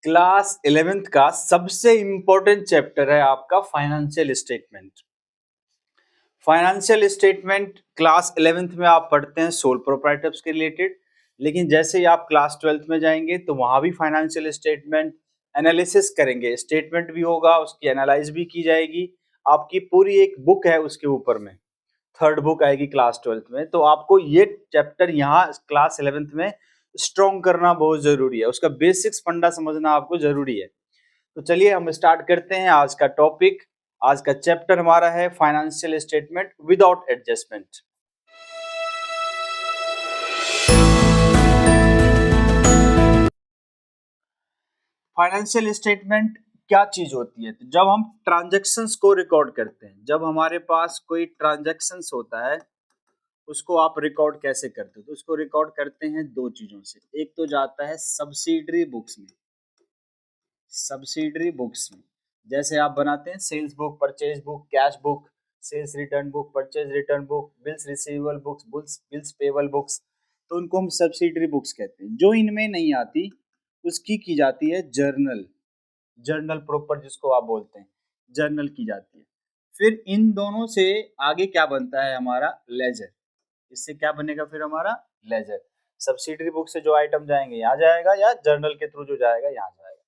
Class 11th का सबसे important chapter है आपका financial statement. Financial statement class 11th में आप पढ़ते हैं सोल प्रोप्राइटर्स के रिलेटेड, लेकिन जैसे ही आप क्लास 12th में जाएंगे तो वहां भी फाइनेंशियल स्टेटमेंट एनालिसिस करेंगे। स्टेटमेंट भी होगा, उसकी एनालाइज भी की जाएगी। आपकी पूरी एक बुक है उसके ऊपर में, थर्ड बुक आएगी क्लास 12th में। तो आपको ये चैप्टर यहाँ क्लास 11th में स्ट्रॉन्ग करना बहुत जरूरी है, उसका बेसिक्स फंडा समझना आपको जरूरी है। तो चलिए हम स्टार्ट करते हैं आज का टॉपिक। आज का चैप्टर हमारा है financial statement without adjustment. Financial statement क्या चीज होती है? तो जब हम ट्रांजैक्शंस को रिकॉर्ड करते हैं, जब हमारे पास कोई ट्रांजैक्शंस होता है, उसको आप रिकॉर्ड कैसे करते हो? तो उसको रिकॉर्ड करते हैं दो चीजों से। एक तो जाता है सब्सिडरी बुक्स में, सब्सिडरी बुक्स में जैसे आप बनाते हैं sales book, purchase book, cash book, sales return book, purchase return book, bills receivable books, bills payable books. तो उनको हम सब्सिडरी बुक्स कहते हैं। जो इनमें नहीं आती उसकी की जाती है जर्नल, जर्नल प्रॉपर जिसको आप बोलते हैं, जर्नल की जाती है। फिर इन दोनों से आगे क्या बनता है हमारा लेजर। इससे क्या बनेगा फिर हमारा लेजर। सब्सिडरी बुक से जो आइटम जाएंगे यहाँ जाएगा, या जर्नल के थ्रू जो जाएगा यहाँ जाएगा।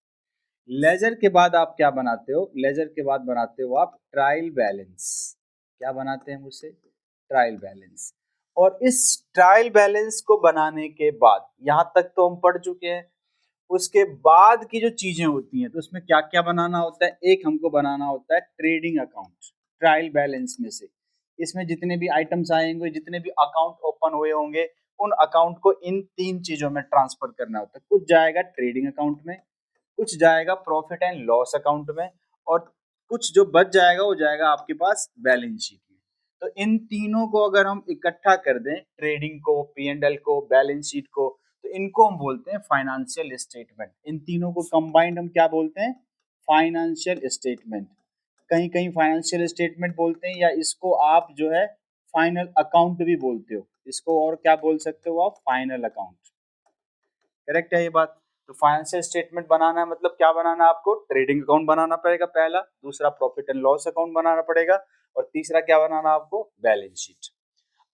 लेजर के बाद आप क्या बनाते हो? लेजर के बाद बनाते हो आप ट्रायल बैलेंस। क्या बनाते हैं मुझसे? Trial balance. और इस ट्रायल बैलेंस को बनाने के बाद, यहाँ तक तो हम पढ़ चुके हैं, उसके बाद की जो चीजें होती हैं तो उसमें क्या क्या बनाना होता है? एक हमको बनाना होता है ट्रेडिंग अकाउंट ट्रायल बैलेंस में से। इसमें जितने भी आइटम्स आएंगे, जितने भी अकाउंट ओपन हुए होंगे, उन अकाउंट को इन तीन चीजों में ट्रांसफर करना होता है। कुछ जाएगा ट्रेडिंग अकाउंट में, कुछ जाएगा प्रॉफिट एंड लॉस अकाउंट में, और कुछ जो बच जाएगा वो जाएगा आपके पास बैलेंस शीट में। तो इन तीनों को अगर हम इकट्ठा कर दें, ट्रेडिंग को, P&L को, बैलेंस शीट को, तो इनको हम बोलते हैं फाइनेंशियल स्टेटमेंट। इन तीनों को कंबाइंड हम क्या बोलते हैं? Financial statement. कहीं कहीं फाइनेंशियल स्टेटमेंट बोलते हैं, या इसको आप जो है फाइनल अकाउंट भी बोलते हो। इसको और क्या बोल सकते हो आप? Final account. करेक्ट है ये बात? तो फाइनेंशियल स्टेटमेंट बनाना है मतलब क्या बनाना है आपको? ट्रेडिंग अकाउंट बनाना पड़ेगा पहला, दूसरा प्रॉफिट एंड लॉस अकाउंट बनाना पड़ेगा, और तीसरा क्या बनाना आपको? Balance sheet.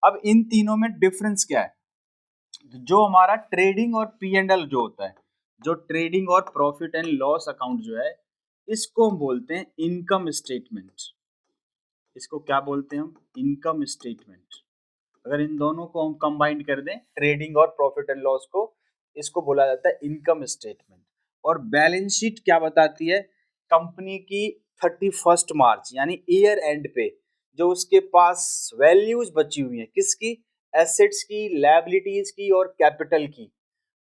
अब इन तीनों में डिफरेंस क्या है? जो हमारा ट्रेडिंग और P&L जो होता है, जो ट्रेडिंग और प्रॉफिट एंड लॉस अकाउंट जो है, इसको हम बोलते हैं इनकम स्टेटमेंट। इसको क्या बोलते हैं हम? Income statement. अगर इन दोनों को हम कंबाइन कर दें, ट्रेडिंग और प्रॉफिट एंड लॉस को, इसको बोला जाता है इनकम स्टेटमेंट। और बैलेंस शीट क्या बताती है? कंपनी की 31 मार्च यानी ईयर एंड पे जो उसके पास वैल्यूज बची हुई हैं, किसकी? एसेट्स की, लायबिलिटीज की और कैपिटल की।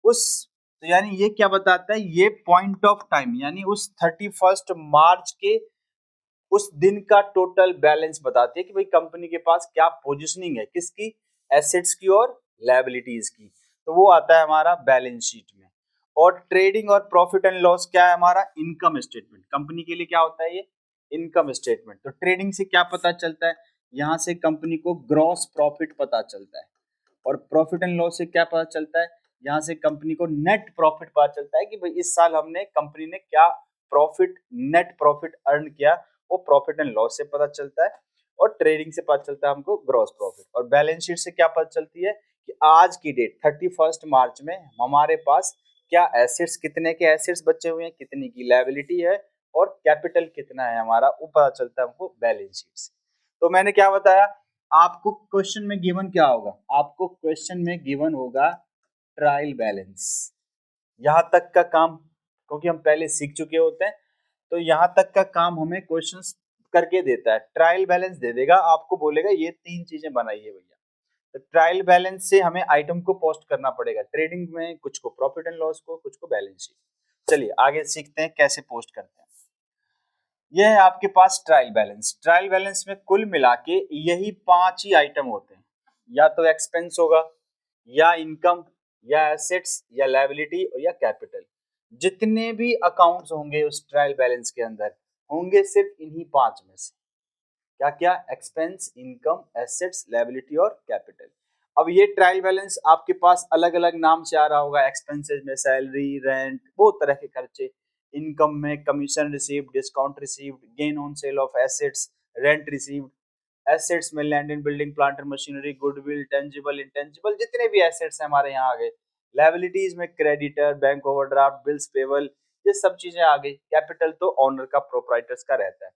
उस, तो यानी ये क्या बताता है? ये पॉइंट ऑफ टाइम यानी उस 31 मार्च के उस दिन का टोटल बैलेंस बताती है कि भाई कंपनी के पास क्या पोजीशनिंग है, किसकी? एसेट्स की और लायबिलिटीज की। तो वो आता है हमारा बैलेंस शीट में। और ट्रेडिंग और प्रॉफिट एंड लॉस क्या है हमारा? Income statement. कंपनी के लिए क्या होता है ये? Income statement. तो ट्रेडिंग से क्या पता चलता है? यहाँ से कंपनी को ग्रॉस प्रॉफिट पता चलता है। और प्रॉफिट एंड लॉस से क्या पता चलता है? यहाँ से कंपनी को नेट प्रॉफिट पता चलता है कि भाई इस साल हमने, कंपनी ने क्या प्रॉफिट, नेट प्रॉफिट अर्न किया, वो प्रॉफिट एंड लॉस से पता चलता है। और ट्रेडिंग से पता चलता है हमको ग्रॉस प्रॉफिट। और बैलेंस शीट से क्या पता चलती है कि आज की डेट 31 मार्च में हमारे पास क्या एसेट्स, कितने के एसेट्स बचे हुए हैं, कितनी की लायबिलिटी है, और कैपिटल कितना है हमारा, वो पता चलता है हमको बैलेंस शीट से। तो मैंने क्या बताया आपको? क्वेश्चन में गिवन क्या होगा? आपको क्वेश्चन में गिवन होगा ट्रायल बैलेंस। यहां तक का काम क्योंकि हम पहले सीख चुके होते हैं, तो यहां तक का काम हमें क्वेश्चंस करके देता है। ट्रायल बैलेंस दे देगा, आपको बोलेगा ये तीन चीजें बनाइए भैया। तो ट्रायल बैलेंस से हमें आइटम को पोस्ट करना पड़ेगा, ट्रेडिंग में कुछ को प्रॉफिट एंड लॉस को, कुछ को बैलेंस शीट। चलिए आगे सीखते हैं कैसे पोस्ट करते हैं। यह है आपके पास ट्रायल बैलेंस। ट्रायल बैलेंस में कुल मिला के यही 5 ही आइटम होते हैं, या तो एक्सपेंस होगा, या इनकम, या एसेट्स, या लायबिलिटी, और या कैपिटल। जितने भी अकाउंट्स होंगे उस ट्रायल बैलेंस के अंदर होंगे सिर्फ इन्हीं 5 में से। क्या क्या? एक्सपेंस, इनकम, एसेट्स, लायबिलिटी और कैपिटल। अब ये ट्रायल बैलेंस आपके पास अलग अलग नाम से आ रहा होगा। एक्सपेंसेस में सैलरी, रेंट, बहुत तरह के खर्चे। इनकम में commission received, discount received, gain on sale of assets, rent received. Assets में land and building, plant and machinery, goodwill, tangible, intangible, जितने भी एसेट्स हैं हमारे यहाँ आ गए। लायबिलिटीज में creditor, bank overdraft, bills payable, ये सब चीजें आ गई। कैपिटल तो ऑनर का, प्रोप्राइटर्स का रहता है।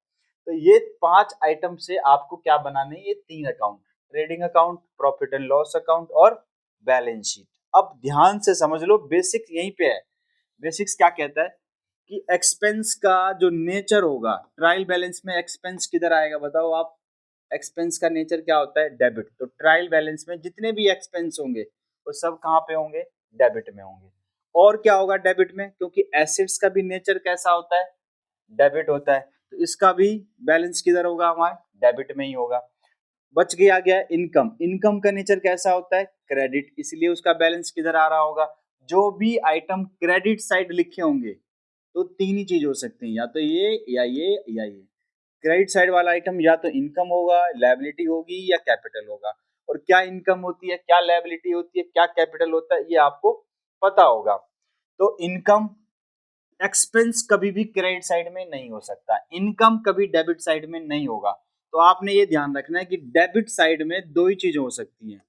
तो ये 5 आइटम से आपको क्या बनाने, ये 3 account, trading account, profit and loss account और बैलेंस शीट। अब ध्यान से समझ लो, बेसिक यहीं पे है। बेसिक्स क्या कहता है कि एक्सपेंस का जो नेचर होगा, ट्रायल बैलेंस में एक्सपेंस किधर आएगा बताओ आप। एक्सपेंस का नेचर क्या होता है, डेबिट। तो ट्रायल बैलेंस में जितने भी एक्सपेंस होंगे वो सब कहाँ पे होंगे, डेबिट में होंगे। और क्या होगा डेबिट में, क्योंकि एसेट्स का भी नेचर कैसा होता है, डेबिट होता है, तो इसका भी बैलेंस किधर होगा, हमारे डेबिट में ही होगा। बच गया गया इनकम। इनकम का नेचर कैसा होता है, क्रेडिट, इसलिए उसका बैलेंस किधर आ रहा होगा। जो भी आइटम क्रेडिट साइड लिखे होंगे तो 3 ही चीज हो सकती है, या तो ये या ये या ये। क्रेडिट साइड वाला आइटम या तो इनकम होगा, लायबिलिटी होगी या कैपिटल होगा। और क्या इनकम होती है, क्या लायबिलिटी होती है, क्या कैपिटल होता है, ये आपको पता होगा। तो इनकम, एक्सपेंस कभी भी क्रेडिट साइड में नहीं हो सकता, इनकम कभी डेबिट साइड में नहीं होगा। तो आपने ये ध्यान रखना है कि डेबिट साइड में 2 ही चीजें हो सकती हैं,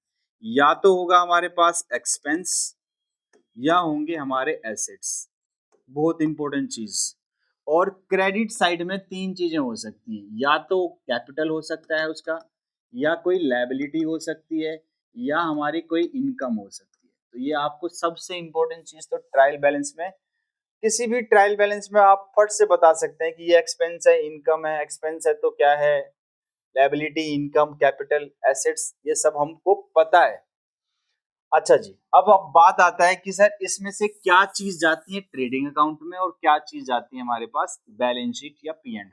या तो होगा हमारे पास एक्सपेंस या होंगे हमारे एसेट्स। बहुत इंपॉर्टेंट चीज। और क्रेडिट साइड में 3 चीजें हो सकती हैं, या तो कैपिटल हो सकता है उसका, या कोई लायबिलिटी हो सकती है, या हमारी कोई इनकम हो सकती है। तो ये आपको सबसे इंपॉर्टेंट चीज, तो ट्रायल बैलेंस में, किसी भी ट्रायल बैलेंस में आप फट से बता सकते हैं कि ये एक्सपेंस है, इनकम है। एक्सपेंस है तो क्या है, लायबिलिटी, इनकम, कैपिटल, एसेट्स, ये सब हमको पता है। अच्छा जी, अब बात आता है कि सर इसमें से क्या चीज जाती है ट्रेडिंग अकाउंट में और क्या चीज जाती है हमारे पास बैलेंस शीट या P&L।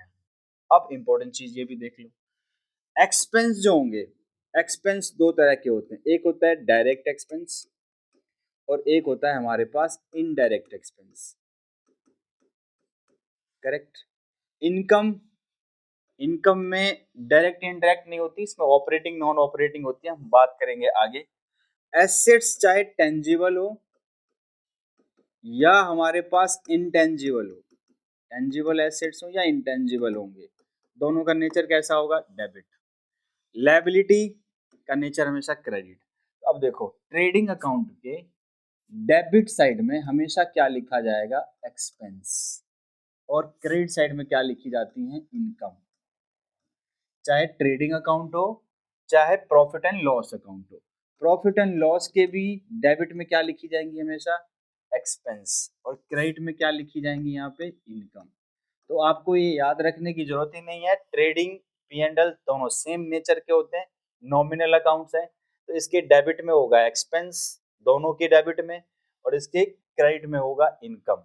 अब इंपॉर्टेंट चीज ये भी देख लो, एक्सपेंस जो होंगे, एक्सपेंस 2 तरह के होते हैं, एक होता है डायरेक्ट एक्सपेंस और एक होता है हमारे पास indirect expense. Correct. Income, income में डायरेक्ट इनडायरेक्ट नहीं होती, इसमें ऑपरेटिंग नॉन ऑपरेटिंग होती है, हम बात करेंगे आगे। एसेट्स चाहे टेंजिबल हो या हमारे पास इंटेंजिबल हो, टेंजिबल एसेट्स हो या इंटेंजिबल होंगे, दोनों का नेचर कैसा होगा, डेबिट। लायबिलिटी का नेचर हमेशा क्रेडिट। अब देखो ट्रेडिंग अकाउंट के डेबिट साइड में हमेशा क्या लिखा जाएगा, एक्सपेंस, और क्रेडिट साइड में क्या लिखी जाती है, इनकम। चाहे ट्रेडिंग अकाउंट हो चाहे प्रॉफिट एंड लॉस अकाउंट हो, प्रॉफिट एंड लॉस के भी डेबिट में क्या लिखी जाएंगी, हमेशा एक्सपेंस, और क्रेडिट में क्या लिखी जाएंगी, यहाँ पे इनकम। तो आपको ये याद रखने की जरूरत ही नहीं है, ट्रेडिंग P&L दोनों सेम नेचर के होते हैं, नॉमिनल अकाउंट्स हैं। तो इसके डेबिट में होगा एक्सपेंस, दोनों के डेबिट में, और इसके क्रेडिट में होगा इनकम।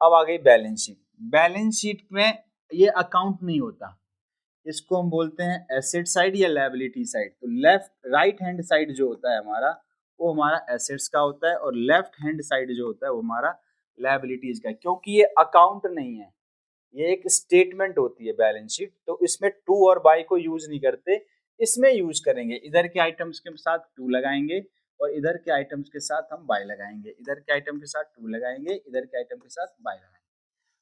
अब आ गई बैलेंस शीट। बैलेंस शीट में ये अकाउंट नहीं होता, इसको हम बोलते हैं एसेट साइड या लायबिलिटी साइड। तो लेफ्ट राइट हैंड साइड जो होता है हमारा, वो हमारा एसेट्स का होता है, और लेफ्ट हैंड साइड जो होता है वो हमारा लायबिलिटीज का है। क्योंकि ये अकाउंट नहीं है, ये एक स्टेटमेंट होती है बैलेंस शीट, तो इसमें टू और बाय को यूज नहीं करते, इसमें यूज करेंगे। इधर के आइटम्स के साथ टू लगाएंगे और इधर के आइटम्स के साथ हम बाय लगाएंगे, इधर के आइटम के साथ टू लगाएंगे, इधर के आइटम के साथ बाय लगाएंगे।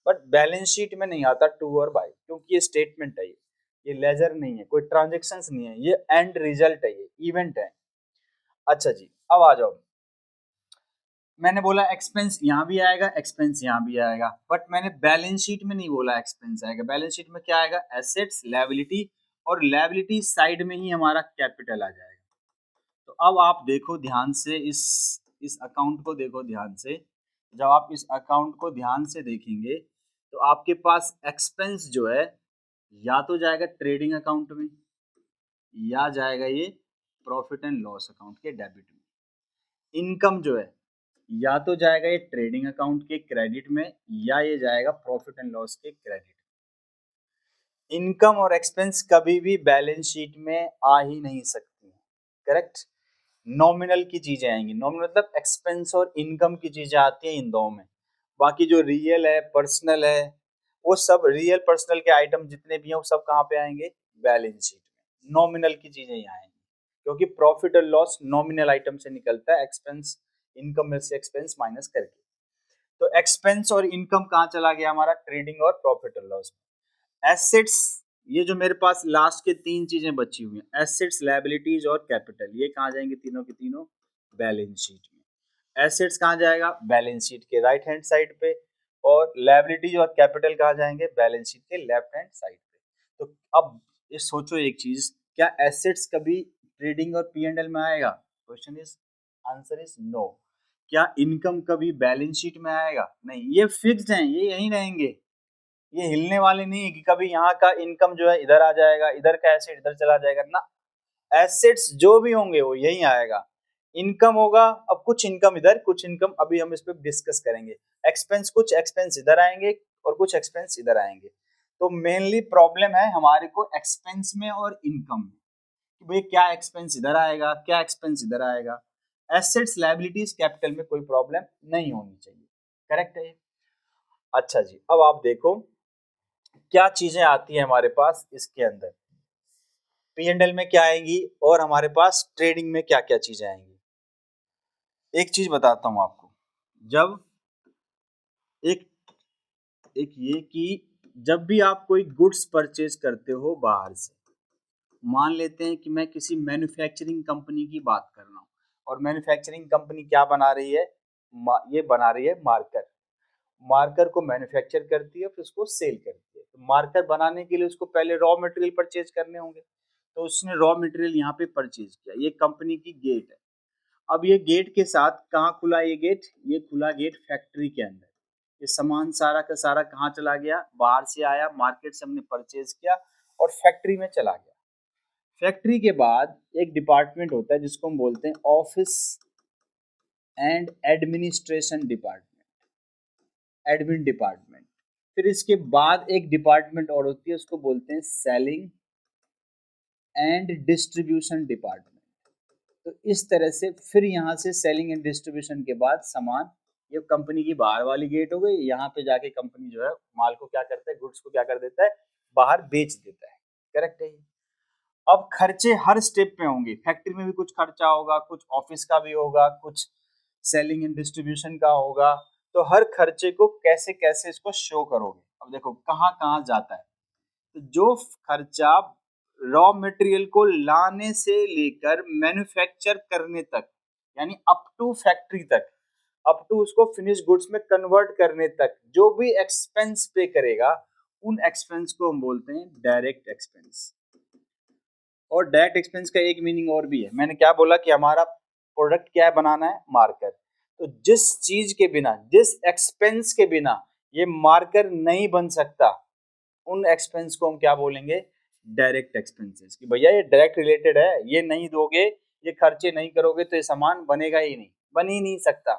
बट बैलेंस शीट में नहीं आता टू और बाय, क्योंकि ये स्टेटमेंट है, ये लेजर नहीं है, कोई ट्रांजेक्शन्स नहीं है, ये एंड रिजल्ट है, ये इवेंट है। अच्छा जी, अब आ जाओ, मैंने बोला एक्सपेंस यहाँ भी आएगा, एक्सपेंस यहाँ भी आएगा, बट मैंने बैलेंस शीट में नहीं बोला एक्सपेंस आएगा। बैलेंस शीट में क्या आएगा, एसेट्स, लायबिलिटी, और लायबिलिटी साइड में ही हमारा कैपिटल आ जाएगा। तो अब आप देखो ध्यान से, इस अकाउंट को देखो ध्यान से। जब आप इस अकाउंट को ध्यान से देखेंगे तो आपके पास एक्सपेंस जो है या तो जाएगा ट्रेडिंग अकाउंट में या जाएगा ये प्रॉफिट एंड लॉस अकाउंट के डेबिट में। इनकम जो है या तो जाएगा ये ट्रेडिंग अकाउंट के क्रेडिट में या ये जाएगा प्रॉफिट एंड लॉस के क्रेडिट। इनकम और एक्सपेंस कभी भी बैलेंस शीट में आ ही नहीं सकती, करेक्ट। नॉमिनल की चीजें आएंगी, नॉमिनल मतलब एक्सपेंस और इनकम की चीजें आती हैं इन दो में। बाकी जो रियल है, पर्सनल है, वो सब रियल पर्सनल के आइटम जितने भी हैं वो सब कहाँ पे आएंगे, बैलेंस शीट में। नॉमिनल की चीजें यहाँ आएंगी, क्योंकि प्रॉफिट और लॉस नॉमिनल आइटम से निकलता है, एक्सपेंस इनकम में से एक्सपेंस माइनस करके। तो एक्सपेंस और इनकम कहाँ चला गया हमारा, ट्रेडिंग और प्रॉफिट एंड लॉस में। एसेट्स, ये जो मेरे पास लास्ट के 3 चीजें बची हुई हैं, एसेट्स, लायबिलिटीज और कैपिटल, ये कहाँ जाएंगे तीनों के तीनों, बैलेंस शीट में। एसेट्स कहाँ जाएगा, बैलेंस शीट के राइट हैंड साइड पे, और लायबिलिटीज और कैपिटल कहाँ जाएंगे, बैलेंस शीट के लेफ्ट हैंड साइड पे। तो अब ये सोचो एक चीज, क्या एसेट्स कभी ट्रेडिंग और पी एंड एल में आएगा, question is, answer is no. क्या इनकम कभी बैलेंस शीट में आएगा, नहीं, ये फिक्स्ड हैं, ये यहीं रहेंगे, ये हिलने वाले नहीं है कि कभी यहाँ का इनकम जो है इधर आ जाएगा, इधर का एसेट इधर चला जाएगा ना। एसेट्स जो भी होंगे वो यहीं आएगा। इनकम होगा, अब कुछ इनकम इधर, कुछ इनकम, अभी हम इस पे डिस्कस करेंगे। एक्सपेंस, कुछ एक्सपेंस इधर आएंगे और कुछ एक्सपेंस इधर आएंगे। तो मेनली प्रॉब्लम है हमारे को एक्सपेंस में और इनकम में, कि भाई क्या एक्सपेंस इधर आएगा, क्या एक्सपेंस इधर आएगा। एसेट्स, लायबिलिटीज, कैपिटल में कोई प्रॉब्लम नहीं होनी चाहिए, करेक्ट है ये। अच्छा जी, अब आप देखो क्या चीजें आती है हमारे पास इसके अंदर, पी एंड एल में क्या आएंगी और हमारे पास ट्रेडिंग में क्या क्या चीजें आएंगी। एक चीज बताता हूं आपको, जब एक एक ये कि जब भी आप कोई गुड्स परचेज करते हो बाहर से, मान लेते हैं कि मैं किसी मैन्युफैक्चरिंग कंपनी की बात कर रहा हूँ, और मैन्युफैक्चरिंग कंपनी क्या बना रही है, ये बना रही है मार्कर। मार्कर को मैन्युफैक्चर करती है, फिर उसको सेल करती है। तो मार्कर बनाने के लिए उसको पहले रॉ मटेरियल परचेज करने होंगे, तो उसने रॉ मटेरियल यहाँ पे परचेज किया। ये कंपनी की गेट है। अब ये गेट के साथ कहाँ खुला, ये गेट, ये खुला गेट फैक्ट्री के अंदर। ये सामान सारा का सारा कहाँ चला गया, बाहर से आया, मार्केट से हमने परचेज किया और फैक्ट्री में चला गया। फैक्ट्री के बाद एक डिपार्टमेंट होता है जिसको हम बोलते हैं office and administration department, admin department. फिर इसके बाद एक डिपार्टमेंट और होती है, उसको बोलते हैं सेलिंग एंड डिस्ट्रीब्यूशन डिपार्टमेंट। तो इस तरह से फिर यहाँ से सेलिंग एंड डिस्ट्रीब्यूशन के बाद सामान, ये कंपनी की बाहर वाली गेट हो गई, यहाँ पे जाके कंपनी जो है माल को क्या करता है, गुड्स को क्या कर देता है, बाहर बेच देता है, करेक्ट है ये। अब खर्चे हर स्टेप पे होंगे, फैक्ट्री में भी कुछ खर्चा होगा, कुछ ऑफिस का भी होगा, कुछ सेलिंग एंड डिस्ट्रीब्यूशन का होगा। तो हर खर्चे को कैसे कैसे इसको शो करोगे, अब देखो कहाँ कहाँ जाता है। तो जो खर्चा रॉ मटेरियल को लाने से लेकर मैन्युफैक्चर करने तक, यानी अप टू फैक्ट्री तक, अप टू उसको फिनिश गुड्स में कन्वर्ट करने तक जो भी एक्सपेंस पे करेगा, उन एक्सपेंस को हम बोलते हैं डायरेक्ट एक्सपेंस। और डायरेक्ट एक्सपेंस का एक मीनिंग और भी है, मैंने क्या बोला कि हमारा प्रोडक्ट क्या है, बनाना है मार्कर। तो जिस चीज के बिना, जिस एक्सपेंस के बिना ये मार्कर नहीं बन सकता, उन एक्सपेंस को हम क्या बोलेंगे, डायरेक्ट एक्सपेंसेस। कि भैया ये डायरेक्ट रिलेटेड है, ये नहीं दोगे, ये खर्चे नहीं करोगे तो ये सामान बनेगा ही नहीं, बन ही नहीं सकता।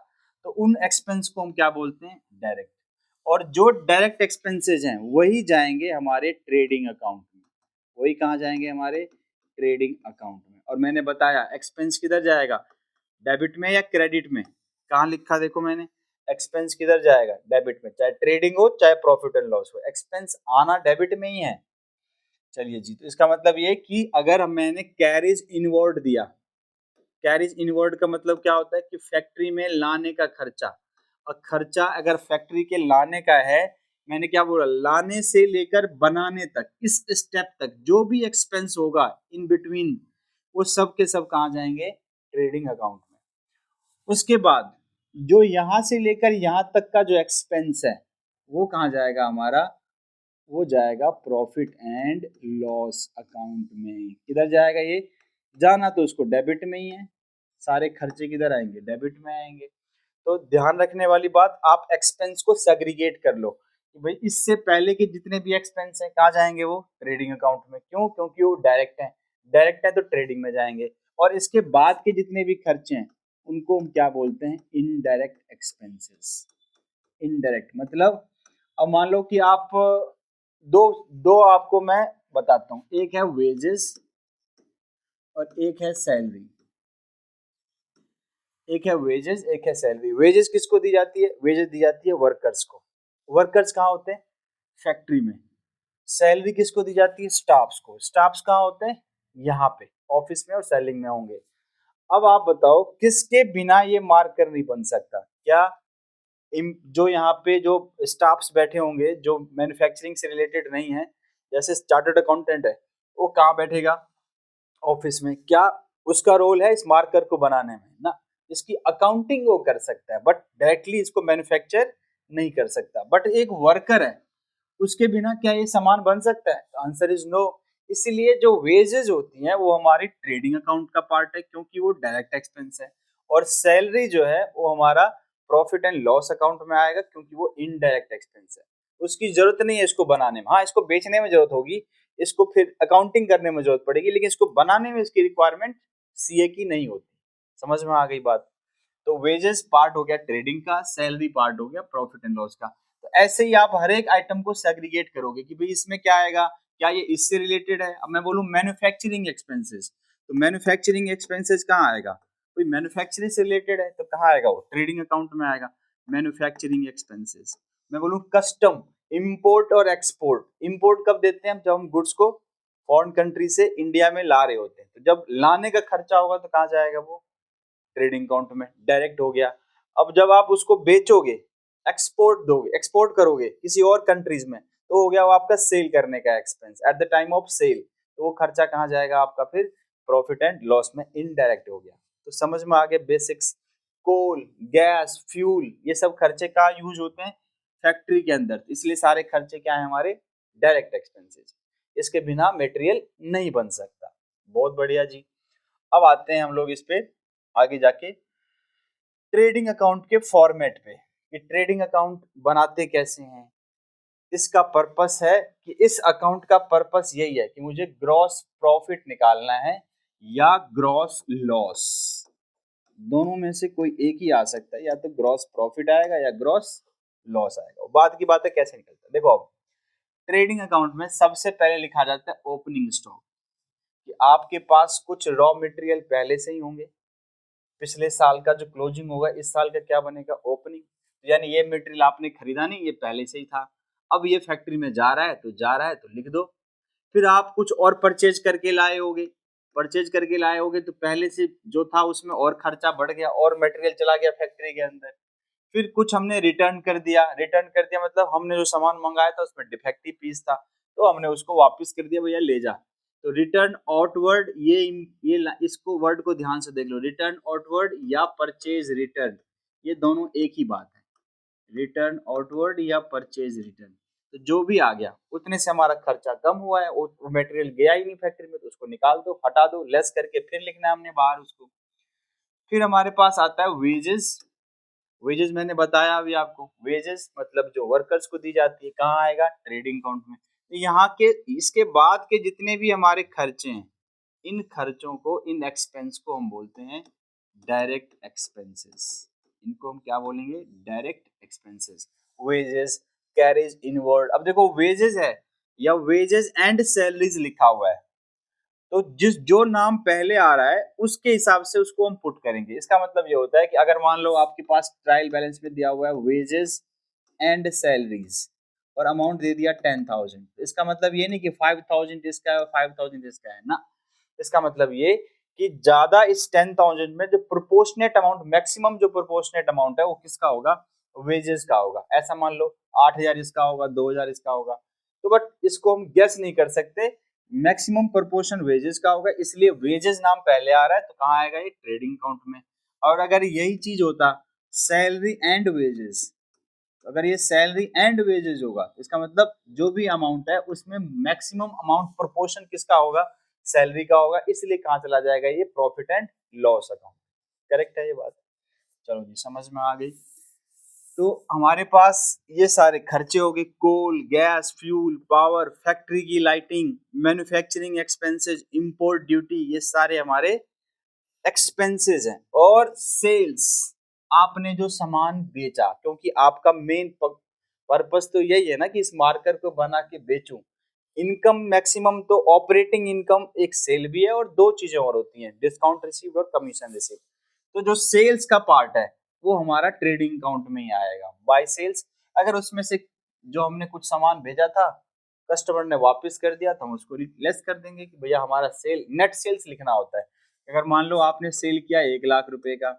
तो उन एक्सपेंस को हम क्या बोलते हैं, डायरेक्ट। और जो डायरेक्ट एक्सपेंसेस हैं वही जाएंगे हमारे ट्रेडिंग अकाउंट में, वही कहाँ जाएंगे, हमारे ट्रेडिंग अकाउंट में। और मैंने बताया एक्सपेंस किधर जाएगा, डेबिट में या क्रेडिट में, कहाँ लिखा देखो मैंने, एक्सपेंस किधर जाएगा, डेबिट में। चाहे ट्रेडिंग हो चाहे प्रॉफिट एंड लॉस हो, एक्सपेंस आना डेबिट में ही है। चलिए जी, तो इसका मतलब ये कि अगर मैंने कैरेज इनवर्ड दिया, कैरेज इनवर्ड का मतलब क्या होता है कि फैक्ट्री में लाने का खर्चा, और खर्चा अगर फैक्ट्री के लाने का है, मैंने क्या बोला, लाने से लेकर बनाने तक, इस स्टेप तक जो भी एक्सपेंस होगा इन बिटवीन, वो सब के सब कहाँ जाएंगे, ट्रेडिंग अकाउंट में। उसके बाद जो यहाँ से लेकर यहाँ तक का जो एक्सपेंस है वो कहाँ जाएगा हमारा, वो जाएगा प्रॉफिट एंड लॉस अकाउंट में। किधर जाएगा ये, जाना तो उसको डेबिट में ही है, सारे खर्चे किधर आएंगे, डेबिट में आएंगे। तो ध्यान रखने वाली बात, आप एक्सपेंस को सेग्रीगेट कर लो कि भाई इससे पहले के जितने भी एक्सपेंस हैं कहाँ जाएंगे, वो ट्रेडिंग अकाउंट में। क्यों, क्योंकि वो डायरेक्ट है, डायरेक्ट है तो ट्रेडिंग में जाएंगे। और इसके बाद के जितने भी खर्चे हैं उनको हम क्या बोलते हैं, इनडायरेक्ट एक्सपेंसेस। इनडायरेक्ट मतलब, अब मान लो कि आप दो दो आपको मैं बताता हूँ, एक है वेजेस और एक है सैलरी। एक है वेजेस, एक है सैलरी। वेजेस किसको दी जाती है, वेजेस दी जाती है वर्कर्स को। वर्कर्स कहाँ होते हैं, फैक्ट्री में। सैलरी किसको दी जाती है, स्टाफ्स को। स्टाफ्स कहाँ होते हैं, यहाँ पे ऑफिस में और सेलिंग में होंगे। अब आप बताओ किसके बिना ये मार्कर नहीं बन सकता, क्या जो यहाँ पे जो स्टाफ्स बैठे होंगे जो मैन्युफैक्चरिंग से रिलेटेड नहीं है, जैसे चार्टर्ड अकाउंटेंट है, वो कहाँ बैठेगा? ऑफिस में। क्या उसका रोल है? इस मार्कर को बनाने में ना। इसकी अकाउंटिंग वो कर सकता है, बट डायरेक्टली इसको मैन्युफैक्चर नहीं कर सकता। बट एक वर्कर है, उसके बिना क्या ये सामान बन सकता है? Answer is no. इसीलिए जो वेजेस होती हैं वो हमारी ट्रेडिंग अकाउंट का पार्ट है, क्योंकि वो डायरेक्ट एक्सपेंस है। और सैलरी जो है वो हमारा प्रॉफिट एंड लॉस अकाउंट में आएगा, क्योंकि वो इनडायरेक्ट एक्सपेंस है। उसकी जरूरत नहीं है इसको बनाने में। हाँ, इसको बेचने में जरूरत होगी, इसको फिर अकाउंटिंग करने में जरूरत पड़ेगी, लेकिन इसको बनाने में इसकी रिक्वायरमेंट सीए की नहीं होती। समझ में आ गई बात? तो वेजेस पार्ट हो गया ट्रेडिंग का, सैलरी पार्ट हो गया प्रॉफिट एंड लॉस का। तो ऐसे ही आप हर एक आइटम को सेग्रीगेट करोगे कि भाई इसमें क्या आएगा, क्या ये इससे रिलेटेड है। अब मैं बोलूं मैन्युफैक्चरिंग एक्सपेंसेस, तो मैन्युफैक्चरिंग एक्सपेंसेस कहाँ आएगा? कोई मैन्युफैक्चरिंग से रिलेटेड है तो कहाँ आएगा? वो ट्रेडिंग अकाउंट में आएगा, मैन्युफैक्चरिंग एक्सपेंसेस। मैं बोलूं कस्टम, इंपोर्ट और एक्सपोर्ट। इंपोर्ट कब देते हैं? जब हम गुड्स को फॉरेन कंट्री से इंडिया में ला रहे होते हैं। तो जब लाने का खर्चा होगा तो कहाँ जाएगा? वो ट्रेडिंग अकाउंट में डायरेक्ट हो गया। अब जब आप उसको बेचोगे, एक्सपोर्ट दोगे, एक्सपोर्ट करोगे किसी और कंट्रीज में, तो हो गया वो आपका सेल करने का expense at the time of sale. तो वो खर्चा कहाँ जाएगा आपका? फिर प्रॉफिट एंड लॉस में इनडायरेक्ट हो गया। तो समझ में आ गया बेसिक्स। कोल, गैस, फ्यूल, ये सब खर्चे कहाँ यूज होते हैं? फैक्ट्री के अंदर। इसलिए सारे खर्चे क्या है हमारे? Direct expenses. इसके बिना मटेरियल नहीं बन सकता। बहुत बढ़िया जी। अब आते हैं हम लोग इस पे आगे जाके ट्रेडिंग अकाउंट के फॉर्मेट पे कि ट्रेडिंग अकाउंट बनाते कैसे हैं। इसका पर्पस है कि इस अकाउंट का पर्पस यही है कि मुझे ग्रॉस प्रॉफिट निकालना है या ग्रॉस लॉस। दोनों में से कोई एक ही आ सकता है, या तो ग्रॉस प्रॉफिट आएगा या ग्रॉस लॉस आएगा। बाद की बात है कैसे निकलता है। देखो, अब ट्रेडिंग अकाउंट में सबसे पहले लिखा जाता है ओपनिंग स्टॉक, कि आपके पास कुछ रॉ मटेरियल पहले से ही होंगे। पिछले साल का जो क्लोजिंग होगा, इस साल का क्या बनेगा? ओपनिंग। यानी ये मटेरियल आपने खरीदा नहीं, ये पहले से ही था। अब ये फैक्ट्री में जा रहा है तो जा रहा है, तो लिख दो। फिर आप कुछ और परचेज करके लाए होगे, परचेज करके लाए होगे तो पहले से जो था उसमें और खर्चा बढ़ गया और मटेरियल चला गया फैक्ट्री के अंदर। फिर कुछ हमने रिटर्न कर दिया, रिटर्न कर दिया मतलब हमने जो सामान मंगाया था उसमें डिफेक्टिव पीस था, तो हमने उसको वापस कर दिया, भैया ले जा। तो रिटर्न आउटवर्ड, इसको वर्ड को ध्यान से देख लो, रिटर्न आउटवर्ड या परचेज रिटर्न, ये दोनों एक ही बात है। रिटर्न आउटवर्ड या परचेज रिटर्न, तो जो भी आ गया उतने से हमारा खर्चा कम हुआ है, वो मटेरियल गया ही नहीं फैक्ट्री में, तो उसको निकाल दो, हटा दो, लेस करके फिर लिखना है हमने बाहर उसको। फिर हमारे पास आता है वेजेस। वेजेस मैंने बताया अभी आपको, वेजेस मतलब जो वर्कर्स को दी जाती है, कहाँ आएगा? ट्रेडिंग अकाउंट में। तो यहाँ के इसके बाद के जितने भी हमारे खर्चे हैं, इन खर्चों को, इन एक्सपेंस को हम बोलते हैं डायरेक्ट एक्सपेंसेस। इनको हम क्या बोलेंगे? Direct expenses. Wages, carriage inward. अब देखो वेजेस है या वेजेस एंड सैलरीज लिखा हुआ है, तो जिस जो नाम पहले आ रहा है उसके हिसाब से उसको हम पुट करेंगे। इसका मतलब ये होता है कि अगर मान लो आपके पास ट्रायल बैलेंस में दिया हुआ है वेजेस एंड सैलरीज और अमाउंट दे दिया 10,000, इसका मतलब ये नहीं कि 5,000 इसका है और 5,000 इसका है ना। इसका मतलब ये कि ज्यादा इस 10,000 में जो प्रोपोर्शनेट अमाउंट, मैक्सिमम जो प्रोपोर्शनेट अमाउंट है वो किसका होगा? वेजेस का होगा। ऐसा मान लो 8,000 इसका होगा, 2,000 इसका होगा, तो बट इसको हम गेस नहीं कर सकते, मैक्सिमम प्रोपोर्शन वेजेस का होगा, इसलिए वेजेस नाम पहले आ रहा है, तो कहाँ आएगा? ये ट्रेडिंग अकाउंट में। और अगर यही चीज होता सैलरी एंड वेजेस, अगर ये सैलरी एंड वेजेस होगा, इसका मतलब जो भी अमाउंट है उसमें मैक्सिमम अमाउंट प्रोपोर्शन किसका होगा? सैलरी का होगा, इसलिए कहाँ चला जाएगा? ये profit and loss account. Correct है ये बात? चलो जी, समझ में आ गई। तो हमारे पास ये सारे खर्चे हो गए, कोल, गैस, फ्यूल, पावर, फैक्ट्री की lighting, manufacturing expenses, import duty, ये सारे हमारे एक्सपेंसेस हैं। और सेल्स, आपने जो सामान बेचा, क्योंकि आपका मेन पर्पस तो यही है ना कि इस मार्कर को बना के बेचूं। इनकम मैक्सिमम तो ऑपरेटिंग इनकम एक सेल भी है, और दो चीजें और होती हैं, डिस्काउंट रिसीव और कमीशन रिसीव। तो जो सेल्स का पार्ट है वो हमारा ट्रेडिंग अकाउंट में ही आएगा। बाय सेल्स, अगर उसमें से जो हमने कुछ सामान भेजा था कस्टमर ने वापस कर दिया तो हम उसको लेस कर देंगे कि भैया हमारा सेल, नेट सेल्स लिखना होता है। अगर मान लो आपने सेल किया 1 लाख रुपए का,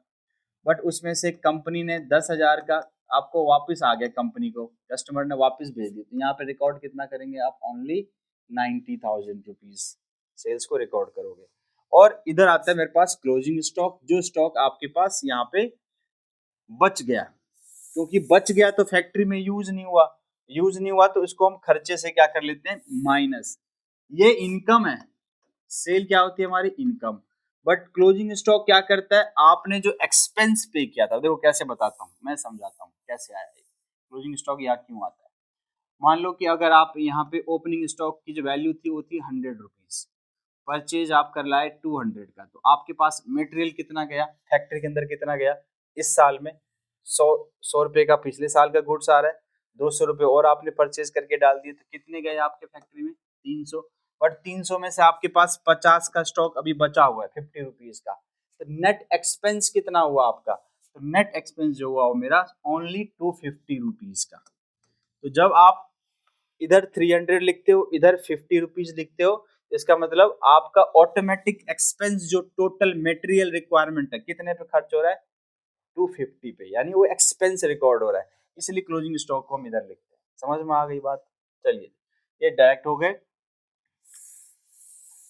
बट उसमें से कंपनी ने 10,000 का आपको वापस आ गया, कंपनी को कस्टमर ने वापस भेज दिया, तो यहाँ पे रिकॉर्ड कितना करेंगे आप, ओनली 90,000 रुपीज सेल्स को रिकॉर्ड करोगे। और इधर आता है मेरे पास क्लोजिंग स्टॉक, जो स्टॉक आपके पास यहाँ पे बच गया, क्योंकि बच गया तो फैक्ट्री में यूज नहीं हुआ, यूज नहीं हुआ तो इसको हम खर्चे से क्या कर लेते हैं, माइनस। ये इनकम है, सेल क्या होती है हमारी, इनकम। बट क्लोजिंग स्टॉक क्या करता है, आपने जो एक्सपेंस पे किया था, देखो कैसे बताता हूँ, मैं समझाता हूँ कैसे आया है क्लोजिंग स्टॉक, यहाँ क्यों आता है। मान लो कि अगर आप यहाँ पे ओपनिंग स्टॉक की जो वैल्यू थी वो थी 100 रुपीज, परचेज आप कर लाए 200 का, तो आपके पास मटेरियल कितना गया, फैक्ट्री के अंदर कितना गया इस साल में, 100 रुपए का पिछले साल का गुड्स आ रहा है, 200 रुपए और आपने परचेज करके डाल दिए, तो कितने गए आपके फैक्ट्री में, 300। बट 300 में से आपके पास 50 का स्टॉक अभी बचा हुआ है, 50 रुपीज का, तो नेट एक्सपेंस कितना हुआ आपका, तो नेट एक्सपेंस जो हुआ वो मेरा ओनली 250 रुपीज का। तो जब आप इधर 300 लिखते हो, इधर 50 रुपीज लिखते हो, इसका मतलब आपका ऑटोमेटिक एक्सपेंस जो टोटल मटेरियल रिक्वायरमेंट है कितने पे खर्च हो रहा है, 250 पे, यानी वो एक्सपेंस रिकॉर्ड हो रहा है, इसलिए क्लोजिंग स्टॉक को हम इधर लिखते हैं। समझ में आ गई बात। चलिए ये डायरेक्ट हो गए।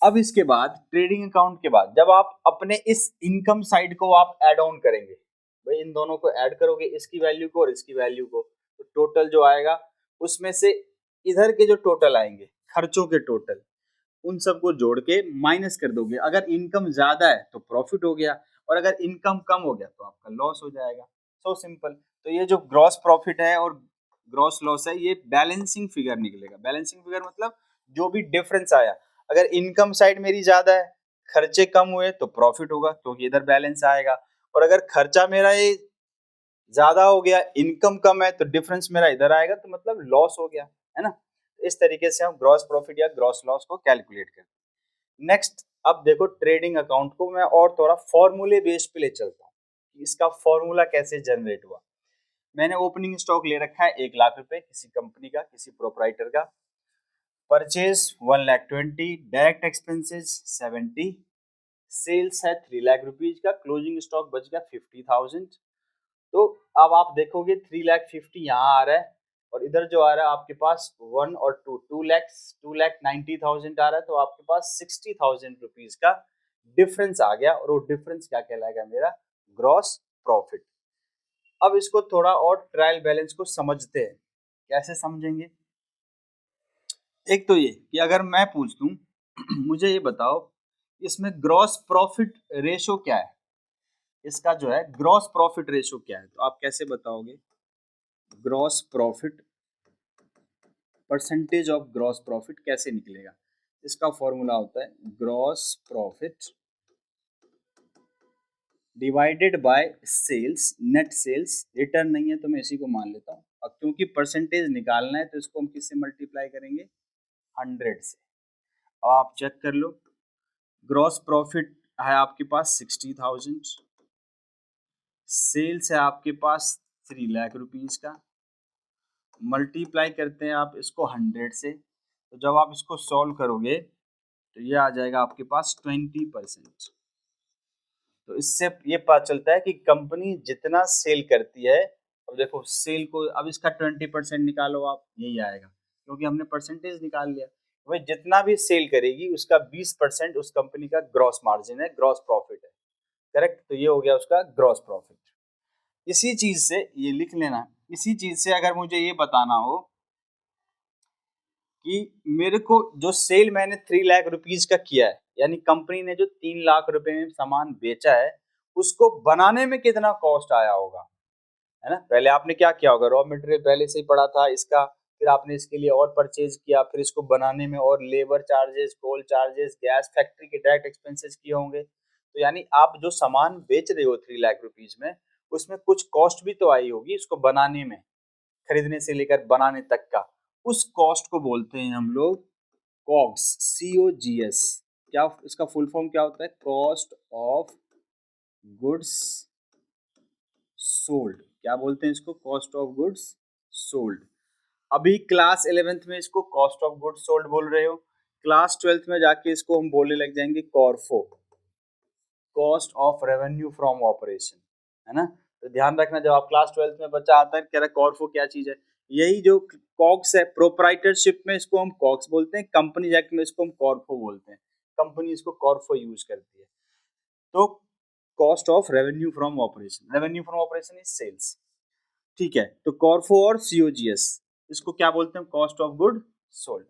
अब इसके बाद ट्रेडिंग अकाउंट के बाद जब आप अपने इस इनकम साइड को आप ऐड ऑन करेंगे, भाई इन दोनों को ऐड करोगे, इसकी वैल्यू को और इसकी वैल्यू को, तो टोटल जो आएगा उसमें से इधर के जो टोटल आएंगे खर्चों के टोटल, उन सबको जोड़ के माइनस कर दोगे। अगर इनकम ज्यादा है तो प्रॉफिट हो गया, और अगर इनकम कम हो गया तो आपका लॉस हो जाएगा। So simple. तो ये जो ग्रॉस प्रॉफिट है और ग्रॉस लॉस है, ये बैलेंसिंग फिगर निकलेगा। बैलेंसिंग फिगर मतलब जो भी डिफरेंस आया, अगर इनकम साइड मेरी ज्यादा है, खर्चे कम हुए तो प्रॉफिट होगा क्योंकि इधर बैलेंस आएगा, और अगर खर्चा मेरा ये ज्यादा हो गया, इनकम कम है, तो डिफरेंस मेरा इधर आएगा, तो मतलब लॉस हो गया, है ना। इस तरीके से हम ग्रॉस प्रॉफिट या ग्रॉस लॉस को कैलकुलेट करते हैं। नेक्स्ट, अब देखो ट्रेडिंग अकाउंट को मैं और थोड़ा फॉर्मूले बेस पे ले चलता हूँ, इसका फॉर्मूला कैसे जनरेट हुआ। मैंने ओपनिंग स्टॉक ले रखा है 1,00,000 रुपए किसी कंपनी का, किसी प्रोपराइटर का, परचेज 1,20,000, डायरेक्ट एक्सपेंसेस 70, सेल्स है 3,00,000 रुपीज का, क्लोजिंग स्टॉक बच गया 50,000। तो अब आप देखोगे 3,50,000 यहाँ आ रहा है, और इधर जो आ रहा है आपके पास 1 और 2,90,000 आ रहा है, तो आपके पास 60,000 रुपीज का डिफरेंस आ गया, और वो डिफरेंस क्या कहलाएगा, मेरा ग्रॉस प्रॉफिट। अब इसको थोड़ा और ट्रायल बैलेंस को समझते हैं। कैसे समझेंगे, एक तो ये कि अगर मैं पूछ दूं मुझे ये बताओ इसमें ग्रॉस प्रॉफिट रेशो क्या है, इसका जो है ग्रॉस प्रॉफिट रेशो क्या है, तो आप कैसे बताओगे, gross profit, percentage of gross profit कैसे निकलेगा। इसका फॉर्मूला होता है gross profit divided by sales, net sales, return नहीं है तो मैं इसी को मान लेता हूँ। अब क्योंकि परसेंटेज निकालना है तो इसको हम किससे मल्टीप्लाई करेंगे, 100 से। अब आप चेक कर लो, ग्रॉस प्रॉफिट है आपके पास 60,000, सेल्स है आपके पास 3,00,000 रुपीज का, मल्टीप्लाई करते हैं आप इसको 100 से, तो जब आप इसको सॉल्व करोगे तो ये आ जाएगा आपके पास 20%। तो इससे ये पता चलता है कि कंपनी जितना सेल करती है, अब देखो सेल को, अब इसका 20% निकालो आप, यही आएगा क्योंकि हमने परसेंटेज निकाल लिया। वही जितना भी सेल करेगी उसका 20% उस कंपनी का ग्रॉस मार्जिन है, ग्रॉस प्रॉफिट है। करेक्ट, तो ये हो गया उसका ग्रॉस प्रॉफिट। इसी चीज से ये लिख लेना, इसी चीज से अगर मुझे ये बताना हो कि मेरे को जो सेल मैंने 3,00,000 रुपीज का किया है, यानी कंपनी ने जो 3,00,000 रुपए में सामान बेचा है, उसको बनाने में कितना कॉस्ट आया होगा, है ना। पहले आपने क्या किया होगा, रॉ मटेरियल पहले से ही पड़ा था इसका, फिर आपने इसके लिए और परचेज किया, फिर इसको बनाने में और लेबर चार्जेस, कोल चार्जेस, गैस, फैक्ट्री के डायरेक्ट एक्सपेंसेस किए होंगे। तो यानी आप जो सामान बेच रहे हो 3,00,000 रुपीज में, उसमें कुछ कॉस्ट भी तो आई होगी इसको बनाने में, खरीदने से लेकर बनाने तक का। उस कॉस्ट को बोलते हैं हम लोग कॉग्स, COGS। क्या इसका फुल फॉर्म क्या होता है, कॉस्ट ऑफ गुड्स सोल्ड। क्या बोलते हैं इसको, कॉस्ट ऑफ गुड्स सोल्ड। अभी क्लास 11th में इसको कॉस्ट ऑफ गुड्स सोल्ड बोल रहे हो, क्लास 12th में जाके इसको हम बोलने लग जाएंगे कॉर्फो, cost of revenue from operation, है ना। तो ध्यान रखना, जब आप क्लास 12th में बच्चा आता है कह रहा है कॉर्फो क्या चीज है, यही जो कॉग्स है, प्रोप्राइटरशिप में इसको हम कॉग्स बोलते हैं, कंपनीज एक्ट में इसको हम कॉर्फो बोलते हैं, कंपनी इसको कॉर्फो यूज करती है। तो cost of revenue from operation, revenue from operation is sales, ठीक है। तो कॉर्फो और सीओजीएस इसको क्या बोलते हैं, कॉस्ट ऑफ गुड सोल्ड।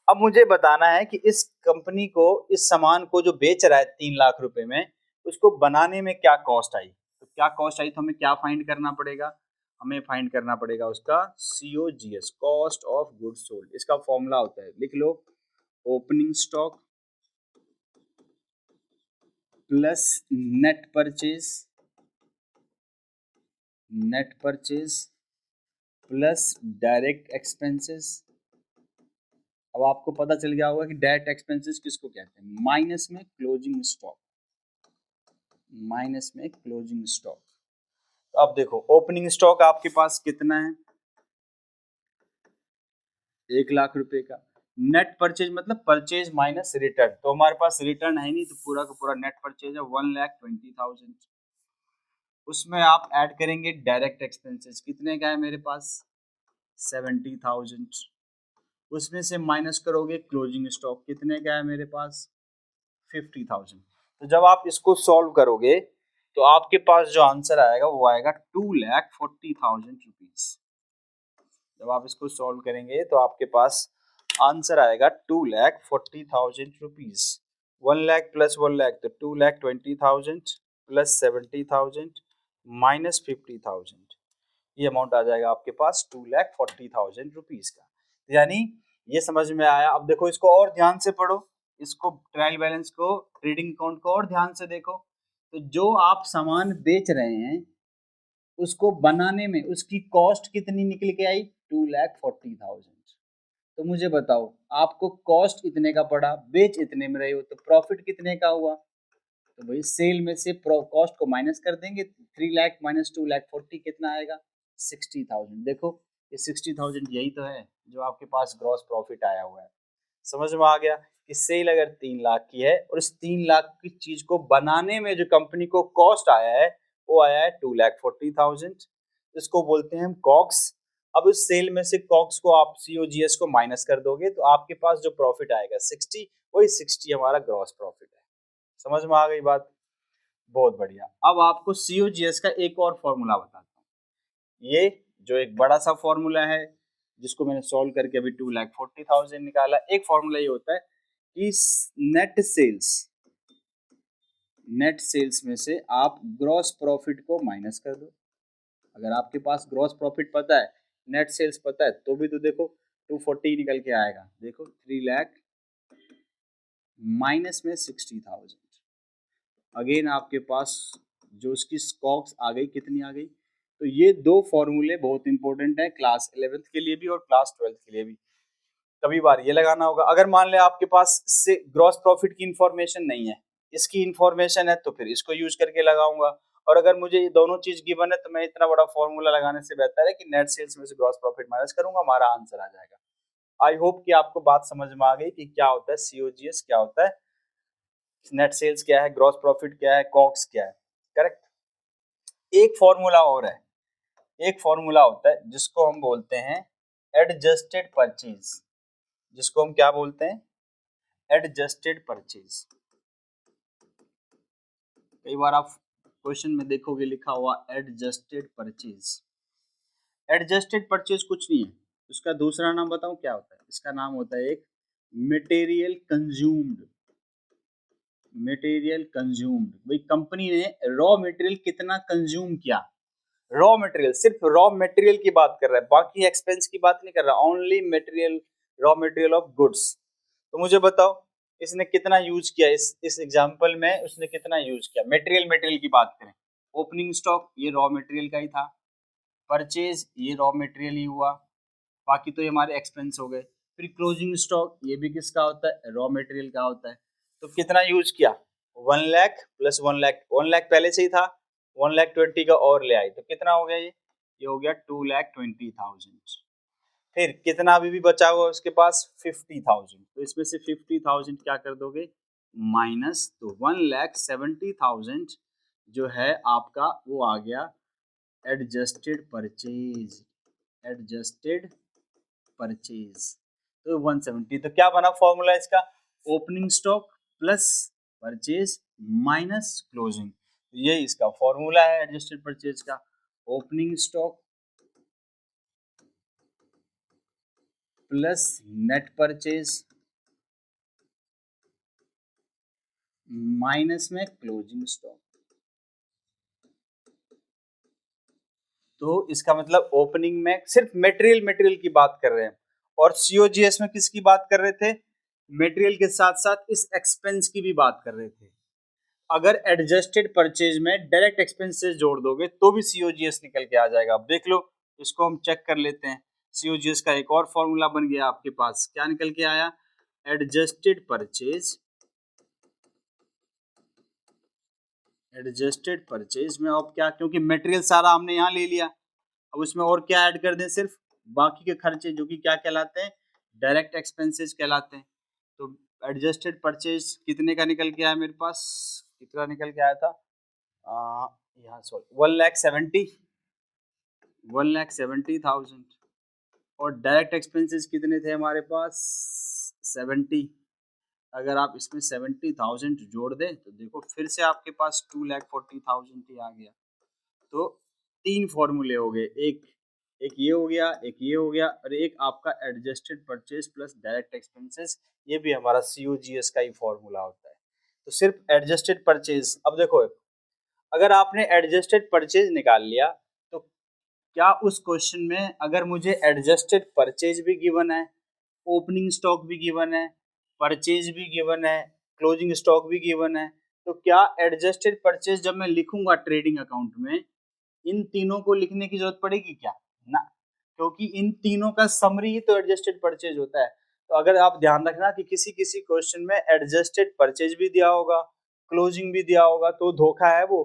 अब मुझे बताना है कि इस कंपनी को, इस सामान को जो बेच रहा है 3 लाख रुपए में, उसको बनाने में क्या कॉस्ट आई, तो क्या कॉस्ट आई, तो हमें क्या फाइंड करना पड़ेगा, हमें फाइंड करना पड़ेगा उसका COGS, cost of goods sold. इसका फॉर्मूला होता है, लिख लो, opening stock plus net purchase, net purchase plus direct expenses. अब आपको पता चल गया होगा कि डायरेक्ट एक्सपेंसेस किसको कहते हैं, माइनस में क्लोजिंग स्टॉक, माइनस में क्लोजिंग स्टॉक। तो अब देखो ओपनिंग स्टॉक आपके पास कितना है, 1 लाख रुपए का। नेट परचेज मतलब परचेज माइनस रिटर्न, तो हमारे पास रिटर्न है नहीं, तो पूरा का पूरा नेट परचेज है 1,20,000। उसमें आप ऐड करेंगे डायरेक्ट एक्सपेंसेस, कितने का है मेरे पास 70,000। उसमें से माइनस करोगे क्लोजिंग स्टॉक, कितने का है मेरे पास 50,000। तो जब आप इसको सॉल्व करोगे तो आपके पास जो आंसर आएगा वो आएगा 2,40,000 रुपीज। जब आप इसको सॉल्व करेंगे तो आपके पास आंसर आएगा 2,40,000 रुपीज। 1 लाख प्लस 1 लाख तो 2,20,000 प्लस 70,000 माइनस 50,000, ये अमाउंट आ जाएगा आपके पास 2,40,000 रुपीज का। यानी ये समझ में आया। अब देखो इसको और ध्यान से पढ़ो, इसको ट्रायल बैलेंस को, ट्रेडिंग अकाउंट को और ध्यान से देखो। तो जो आप सामान बेच रहे हैं उसको बनाने में उसकी कॉस्ट कितनी निकल के आई, 2,40,000। तो मुझे बताओ आपको कॉस्ट इतने का पड़ा, बेच इतने में रहे हो, तो प्रॉफिट कितने का हुआ, तो भाई सेल में से कॉस्ट को माइनस कर देंगे, 3 लाख माइनस 2,40,000 कितना आएगा 60,000। देखो ये 60,000 यही तो है जो आपके पास ग्रॉस प्रॉफिट आया हुआ है। समझ में आ गया कि सेल अगर 3 लाख की है और इस 3 लाख की चीज को बनाने में जो कंपनी को कॉस्ट आया है वो आया है 2,40,000, इसको बोलते हैं हम कॉक्स। अब इस सेल में से कॉक्स को आप सीओजीएस को माइनस कर दोगे तो आपके पास जो प्रॉफिट आएगा 60, वही 60 हमारा ग्रॉस प्रॉफिट है। समझ में आ गई बात, बहुत बढ़िया। अब आपको सीओजीएस का एक और फॉर्मूला बताता हूँ, ये जो एक बड़ा सा फॉर्मूला है जिसको मैंने सॉल्व करके अभी 2,40,000 निकाला। एक फॉर्मूला ये होता है कि नेट सेल्स, नेट सेल्स में से आप ग्रॉस प्रॉफिट को माइनस कर दो। अगर आपके पास ग्रॉस प्रॉफिट पता है, नेट सेल्स पता है, तो भी तो देखो 240 निकल के आएगा। देखो 3 लाख माइनस में 60,000, अगेन आपके पास जो उसकी स्टॉक्स आ गई, कितनी आ गई। तो ये दो फॉर्मूले बहुत इंपॉर्टेंट है क्लास 11th के लिए भी और क्लास 12th के लिए भी। कभी बार ये लगाना होगा, अगर मान ले आपके पास से ग्रॉस प्रॉफिट की इंफॉर्मेशन नहीं है, इसकी इंफॉर्मेशन है, तो फिर इसको यूज करके लगाऊंगा। और अगर मुझे ये दोनों चीज गिवन है तो मैं इतना बड़ा फॉर्मूला लगाने से बेहतर है कि नेट सेल्स में से ग्रॉस प्रॉफिट माइनस करूंगा, हमारा आंसर आ जाएगा। आई होप कि आपको बात समझ में आ गई कि क्या होता है सीओजीएस, क्या होता है नेट सेल्स, क्या है ग्रॉस प्रॉफिट, क्या है कॉक्स, क्या है। करेक्ट। एक फॉर्मूला और है, एक फॉर्मूला होता है जिसको हम बोलते हैं एडजस्टेड परचेज, जिसको हम क्या बोलते हैं एडजस्टेड परचेज। कई बार आप क्वेश्चन में देखोगे लिखा हुआ एडजस्टेड परचेज। एडजस्टेड परचेज कुछ नहीं है, उसका दूसरा नाम बताऊं क्या होता है, इसका नाम होता है एक मटेरियल कंज्यूम्ड। मटेरियल कंज्यूम्ड, भाई कंपनी ने रॉ मटेरियल कितना कंज्यूम किया, रॉ मटेरियल, सिर्फ रॉ मटेरियल की बात कर रहा है, बाकी एक्सपेंस की बात नहीं कर रहा, only material, raw material of goods. तो मुझे बताओ इसने कितना यूज किया, इस एग्जांपल में उसने कितना यूज किया। मटेरियल, मटेरियल की बात करें, ओपनिंग स्टॉक ये रॉ मटेरियल का ही था, परचेज ये रॉ मटेरियल ही हुआ, बाकी तो ये हमारे एक्सपेंस हो गए। फिर क्लोजिंग स्टॉक ये भी किसका होता है, रॉ मटेरियल का होता है। तो कितना यूज किया, 1 लाख प्लस 1 लाख, 1 लाख पहले से ही था, 1,20,000 का और ले आई, तो कितना हो गया ये हो गया 2,20,000। फिर कितना अभी भी बचा हुआ उसके पास 50,000, तो इसमें से 50,000 क्या कर दोगे माइनस, तो 1,70,000 जो है आपका वो आ गया एडजस्टेड परचेज, एडजस्टेड परचेज, तो 170। तो क्या बना फॉर्मूला इसका, opening stock plus purchase minus closing, ये इसका फॉर्मूला है एडजस्टेड परचेज का। Opening stock plus net purchase minus में क्लोजिंग स्टॉक। तो इसका मतलब ओपनिंग में सिर्फ मटेरियल की बात कर रहे हैं, और सीओजीएस में किसकी बात कर रहे थे, मटेरियल के साथ साथ इस एक्सपेंस की भी बात कर रहे थे। अगर एडजस्टेड परचेज में डायरेक्ट एक्सपेंसेस जोड़ दोगे तो भी सीओजीएस निकल के आ जाएगा। अब देख लो, इसको हम चेक कर लेते हैं। सीओजीएस का एक और फॉर्मूला बन गया आपके पास, क्या निकल के आया, एडजस्टेड परचेज, एडजस्टेड परचेज में अब क्या, क्योंकि मटेरियल सारा हमने यहाँ ले लिया, अब उसमें और क्या ऐड कर दें, सिर्फ बाकी के खर्चे जो कि क्या कहलाते हैं, डायरेक्ट एक्सपेंसेस कहलाते हैं। तो एडजस्टेड परचेज कितने का निकल के आया मेरे पास, कितना निकल के आया था, यहाँ सॉरी 1,70,000, और डायरेक्ट एक्सपेंसेस कितने थे हमारे पास 70। अगर आप इसमें 70,000 जोड़ दें तो देखो फिर से आपके पास 2,40,000 ही आ गया। तो तीन फॉर्मूले हो गए, एक एक ये हो गया, एक ये हो गया, और एक आपका adjusted purchase plus direct expenses, ये भी हमारा सीओजीएस का ही फॉर्मूला होता है। तो सिर्फ एडजस्टेड परचेज, अब देखो अगर आपने एडजस्टेड परचेज निकाल लिया तो क्या उस क्वेश्चन में अगर मुझे एडजस्टेड परचेज भी गिवन है, ओपनिंग स्टॉक भी गिवन है, परचेज भी गिवन है, क्लोजिंग स्टॉक भी गिवन है, तो क्या एडजस्टेड परचेज जब मैं लिखूंगा ट्रेडिंग अकाउंट में इन तीनों को लिखने की जरूरत पड़ेगी क्या, ना, क्योंकि इन तीनों का समरी ही तो एडजस्टेड परचेज होता है। तो अगर आप ध्यान रखना कि किसी किसी क्वेश्चन में एडजस्टेड परचेज भी दिया होगा, क्लोजिंग भी दिया होगा, तो धोखा है वो,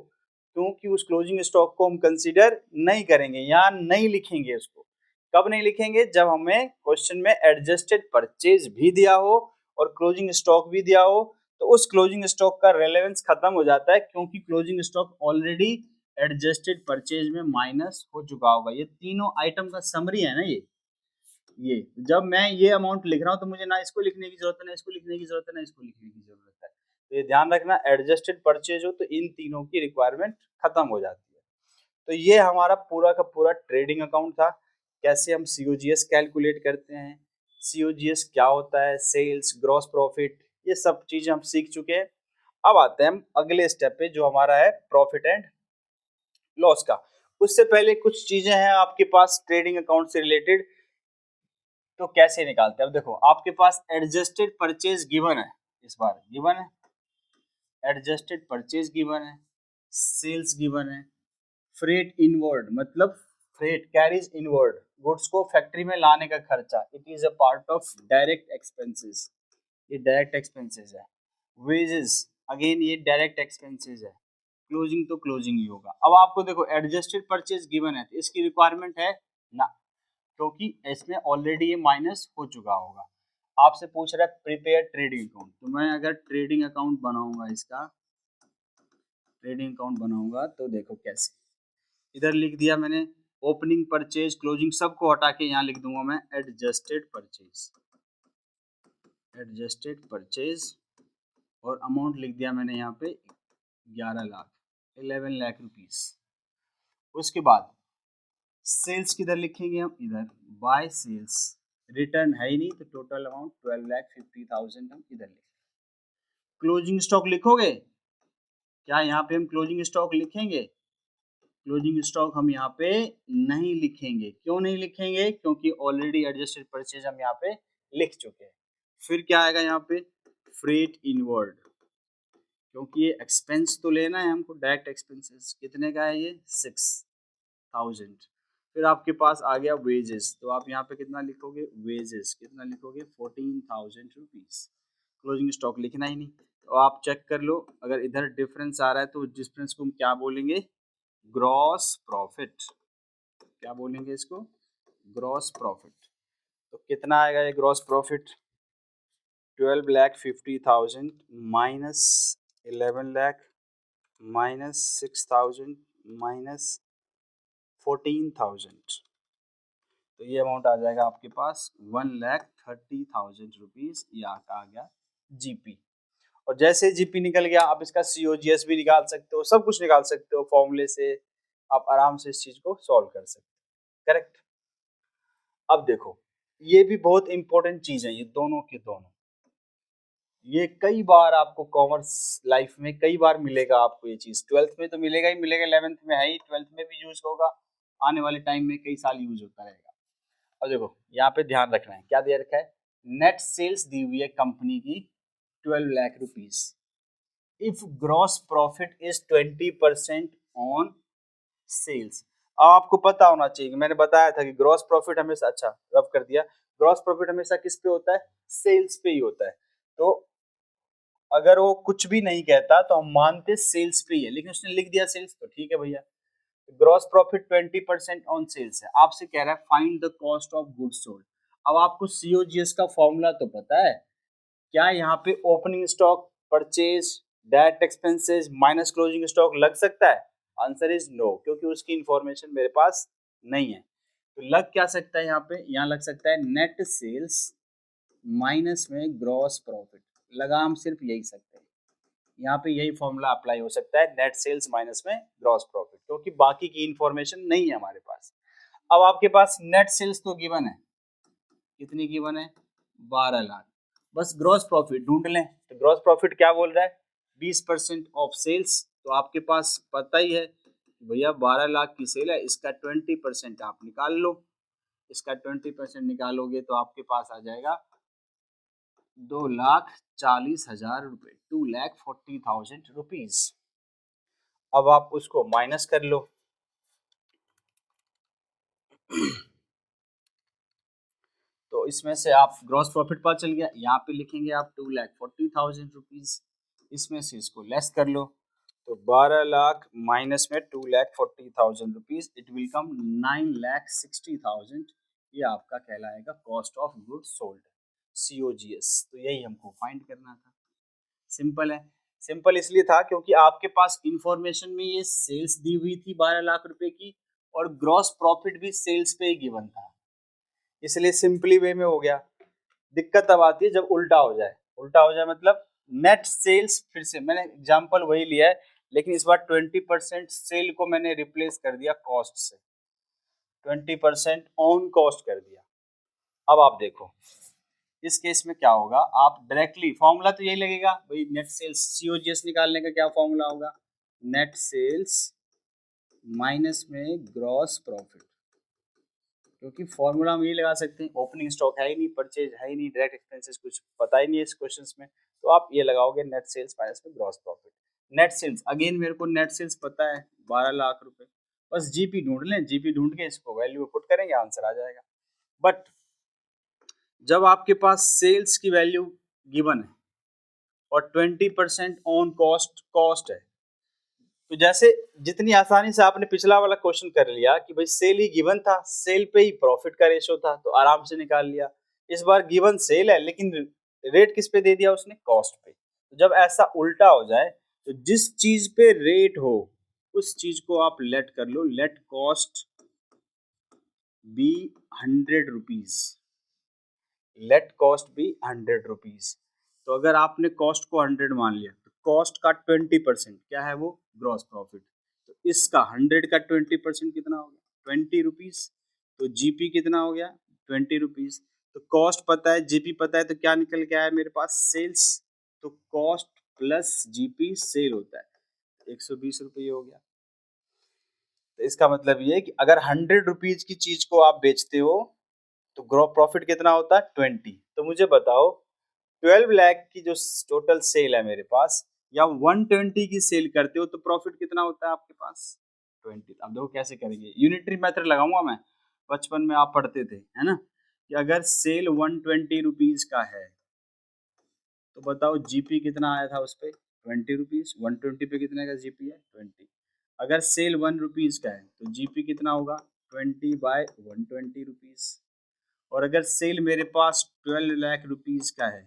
क्योंकि उस क्लोजिंग स्टॉक को हम कंसीडर नहीं करेंगे या नहीं लिखेंगे उसको। कब नहीं लिखेंगे, जब हमें क्वेश्चन में एडजस्टेड परचेज भी दिया हो और क्लोजिंग स्टॉक भी दिया हो, तो उस क्लोजिंग स्टॉक का रेलेवेंस खत्म हो जाता है, क्योंकि closing stock already adjusted purchase में माइनस हो चुका होगा। ये तीनों आइटम का समरी है ना ये जब मैं ये अमाउंट लिख रहा हूँ तो मुझे ना इसको लिखने की जरूरत है, ना इसको लिखने की जरूरत है, ना इसको लिखने की जरूरत है। तो ये ध्यान रखना, एडजस्टेड परचेज हो तो इन तीनों की रिक्वायरमेंट खत्म हो जाती है। तो ये हमारा पूरा का पूरा ट्रेडिंग अकाउंट था, कैसे हम सीओजीएस कैलकुलेट करते हैं, सीओजीएस क्या होता है, सेल्स, ग्रॉस प्रॉफिट, ये सब चीजें हम सीख चुके हैं। अब आते हैं हम अगले स्टेप पे जो हमारा है प्रॉफिट एंड लॉस का। उससे पहले कुछ चीजें हैं आपके पास ट्रेडिंग अकाउंट से रिलेटेड, तो कैसे निकालते हैं। अब देखो आपके पास एडजस्टेड परचेज गिवन है, इस बार गिवन है, एडजस्टेड परचेज गिवन है, सेल्स गिवन है, फ्रेट इनवर्ड मतलब फ्रेट कैरीज इनवर्ड, गुड्स को फैक्ट्री में लाने का खर्चा, it is a part of direct expenses, ये डायरेक्ट एक्सपेंसेस है। वेजेस अगेन ये डायरेक्ट एक्सपेंसेस है। क्लोजिंग तो क्लोजिंग ही होगा। अब आपको देखो एडजस्टेड परचेज गिवन है तो इसकी रिक्वायरमेंट है ना, क्योंकि इसमें ऑलरेडी ये माइनस हो चुका होगा। आपसे पूछ रहा है प्रिपेयर ट्रेडिंग अकाउंट, तो मैं अगर ट्रेडिंग अकाउंट बनाऊंगा, इसका ट्रेडिंग अकाउंट बनाऊंगा तो देखो कैसे, इधर लिख दिया मैंने ओपनिंग परचेज क्लोजिंग सबको हटा के यहाँ लिख दूंगा मैं एडजस्टेड परचेज, एडजस्टेड परचेज, और अमाउंट लिख दिया मैंने यहाँ पे 11 लाख, 11 लाख रुपीस। उसके बाद सेल्स किधर लिखेंगे हम, इधर बाय सेल्स, रिटर्न है ही नहीं तो टोटल अमाउंट 12,50,000 हम इधर लिखेंगे। क्लोजिंग स्टॉक लिखोगे क्या, यहाँ पे हम क्लोजिंग स्टॉक लिखेंगे, क्लोजिंग स्टॉक हम यहाँ पे नहीं लिखेंगे। क्यों नहीं लिखेंगे, क्योंकि ऑलरेडी एडजस्टेड परचेज हम यहाँ पे लिख चुके हैं। फिर क्या आएगा यहाँ पे, फ्रेट इनवर्ड, क्योंकि ये एक्सपेंस तो लेना है हमको, डायरेक्ट एक्सपेंसेस, कितने का है ये 6,000। फिर आपके पास आ गया वेजेस, तो आप यहाँ पे कितना लिखोगे, वेजेस कितना लिखोगे 14,000 रुपीज। क्लोजिंग स्टॉक लिखना ही नहीं, तो आप चेक कर लो, अगर इधर डिफरेंस आ रहा है तो डिफरेंस को हम क्या बोलेंगे, ग्रॉस प्रॉफिट, क्या बोलेंगे इसको, ग्रॉस प्रॉफिट। तो कितना आएगा ये gross profit, 12,50,000 minus 11 lakh minus 6,000 minus 14,000, तो ये अमाउंट आ जाएगा आपके पास 1,30,000 रुपीज, ये आ गया जीपी। और जैसे जीपी निकल गया, आप इसका सीओजीएस भी निकाल सकते हो, सब कुछ निकाल सकते हो फॉर्मूले से, आप आराम से इस चीज को सॉल्व कर सकते हो। करेक्ट। अब देखो, ये भी बहुत इंपॉर्टेंट चीज है, ये दोनों के दोनों, ये कई बार आपको कॉमर्स लाइफ में कई बार मिलेगा आपको ये चीज। 12th में तो मिलेगा ही मिलेगा, 11th में है ही, 12th में भी यूज होगा, आने वाले टाइम में कई साल यूज होता रहेगा। और देखो यहाँ पे ध्यान रखना है, क्या दे रखा है, नेट सेल्स दी हुई है कंपनी की 12 lakh rupees, if gross profit is 20% on sales. अब आपको पता होना चाहिए, मैंने बताया था कि ग्रॉस प्रॉफिट हमेशा, अच्छा रब कर दिया, ग्रॉस प्रॉफिट हमेशा किस पे होता है, सेल्स पे ही होता है। तो अगर वो कुछ भी नहीं कहता तो हम मानते सेल्स पे ही है, लेकिन उसने लिख दिया सेल्स, तो ठीक है भैया। ग्रॉस प्रॉफिट 20% ऑन सेल्स है, आपसे कह रहा है find the cost of goods sold. अब आपको सीओजीएस का फॉर्मूला तो पता है, क्या यहाँ पे opening stock, purchase, direct expenses minus closing stock लग सकता है? आंसर इज नो, क्योंकि उसकी इंफॉर्मेशन मेरे पास नहीं है। तो लग क्या सकता है यहाँ पे, यहाँ लग सकता है नेट सेल्स माइनस में ग्रॉस प्रॉफिट, लगाम सिर्फ यही सकते हैं, यहाँ पे यही फॉर्मूला अप्लाई हो सकता है, नेट सेल्स माइनस में ग्रॉस प्रॉफिट, क्योंकि बाकी की इंफॉर्मेशन नहीं है हमारे पास। अब आपके पास नेट सेल्स तो गिवन है, कितनी गिवन है, 12 लाख, बस ग्रॉस प्रॉफिट ढूंढ लें। तो ग्रॉस प्रॉफिट क्या बोल रहा है, 20% ऑफ सेल्स, तो आपके पास पता ही है भैया 12 लाख की सेल है, इसका 20% आप निकाल लो, इसका 20% निकालोगे तो आपके पास आ जाएगा 2,40,000 रुपए, 2,40,000 रुपीज। अब आप उसको माइनस कर लो, तो इसमें से आप ग्रॉस प्रॉफिट पता चल गया, यहाँ पे लिखेंगे आप 2,40,000 रुपीज, इसमें से इसको लेस कर लो, तो 12 लाख माइनस में 2,40,000 रुपीज, इट विल कम 9,60,000, ये आपका कहलाएगा cost of goods sold, COGS. तो यही हमको फाइंड करना था। सिंपल है, सिंपल इसलिए था क्योंकि आपके पास इंफॉर्मेशन में ये सेल्स दी हुई थी 12 लाख रुपए की, और ग्रॉस प्रॉफिट भी सेल्स पे ही गिवन था, इसलिए सिंपली वे में हो गया। दिक्कत तब आती है जब उल्टा हो जाए, उल्टा हो जाए मतलब नेट सेल्स, फिर से मैंने एग्जांपल वही लिया है, लेकिन इस बार 20% सेल को मैंने रिप्लेस कर दिया कॉस्ट से, 20% ऑन कॉस्ट कर दिया। अब आप देखो इस केस में क्या होगा, आप डायरेक्टली फॉर्मूला तो यही लगेगा भाई, नेट सेल्स सीओजीएस निकालने का क्या फॉर्मूला होगा, नेट सेल्स माइनस में ग्रॉस प्रॉफिट, क्योंकि फॉर्मूला हम यही लगा सकते हैं, ओपनिंग स्टॉक है ही नहीं, परचेज है ही नहीं, डायरेक्ट एक्सपेंसेस कुछ पता ही नहीं है इस क्वेश्चंस में, तो आप ये लगाओगे नेट सेल्स माइनस में gross profit. Net sales again मेरे को नेट सेल्स पता है 12 लाख रुपए, बस जीपी ढूंढ लें, जीपी ढूंढ के इसको वैल्यू में पुट करेंगे, आंसर आ जाएगा। बट जब आपके पास सेल्स की वैल्यू गिवन है और 20% ऑन कॉस्ट कॉस्ट है, तो जैसे जितनी आसानी से आपने पिछला वाला क्वेश्चन कर लिया कि भाई सेल ही गिवन था, सेल पे ही प्रॉफिट का रेशो था, तो आराम से निकाल लिया। इस बार गिवन सेल है लेकिन रेट किस पे दे दिया उसने, कॉस्ट पे। तो जब ऐसा उल्टा हो जाए, तो जिस चीज पे रेट हो उस चीज को आप लेट कर लो, let cost be 100 rupees, let cost be 100 rupees. तो अगर आपने कॉस्ट को 100 मान लिया, तो कॉस्ट का 20% क्या है, वो ग्रॉस प्रॉफिट, तो इसका 100 का 20% कितना हो गया, 20 रुपीज, तो जीपी कितना हो गया, 20 रुपीज। तो कॉस्ट पता है, जीपी पता है, तो क्या निकल के आया मेरे पास, सेल्स, तो कॉस्ट प्लस जीपी सेल होता है, 120 रुपये हो गया। तो इसका मतलब ये है कि अगर 100 रुपीज की चीज को आप बेचते हो तो ग्रॉस प्रॉफिट कितना होता है, 20। तो मुझे बताओ 12 लाख की जो टोटल सेल है मेरे पास, या 120 की सेल करते हो तो प्रॉफिट कितना होता है आपके पास, 20। अब देखो कैसे करेंगे, यूनिटरी मेथड लगाऊंगा मैं, बचपन में आप पढ़ते थे है ना, कि अगर सेल 120 रुपीज का है तो बताओ जीपी कितना आया था उस पर, 20 रुपीज, 120 पे कितने का जीपी है, 20। अगर सेल 1 रुपीज का है तो जीपी कितना होगा, 20 बाय 120 रुपीज। और अगर सेल मेरे पास 12 लाख रुपीज का है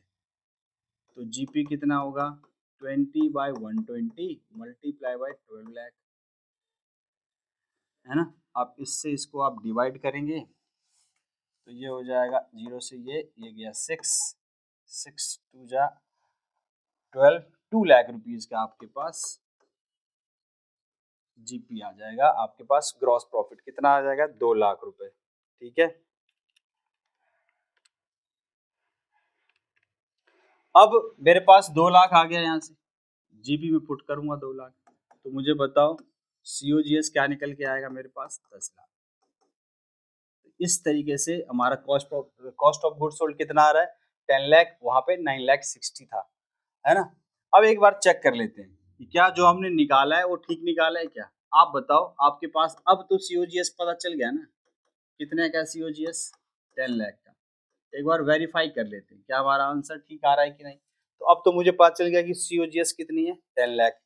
तो जीपी कितना होगा, 20 बाय 120 मल्टीप्लाई बाय 12 लाख, है ना। आप इससे इसको आप डिवाइड करेंगे तो ये हो जाएगा 0 से ये गया 6, 6 2 जा 12, 2 लाख रुपीज का आपके पास जीपी आ जाएगा। आपके पास ग्रॉस प्रॉफिट कितना आ जाएगा? 2 लाख रुपए। ठीक है, अब मेरे पास 2 लाख आ गया, यहाँ से जीपी में पुट करूंगा 2 लाख, तो मुझे बताओ सीओजीएस क्या निकल के आएगा मेरे पास? 10 लाख। इस तरीके से हमारा कॉस्ट ऑफ गुड्स सोल्ड कितना आ रहा है? 10 लाख, वहां पे 9 लाख 60 था, है ना। अब एक बार चेक कर लेते हैं कि क्या जो हमने निकाला है वो ठीक निकाला है क्या। आप बताओ, आपके पास अब तो सीओजीएस पता चल गया ना, कितने का सीओजीएस? 10 लाख का। एक बार वेरीफाई कर लेते हैं क्या हमारा आंसर ठीक आ रहा है कि नहीं। तो अब तो मुझे पता चल गया कि सीओजीएस कितनी है? 10 लाख।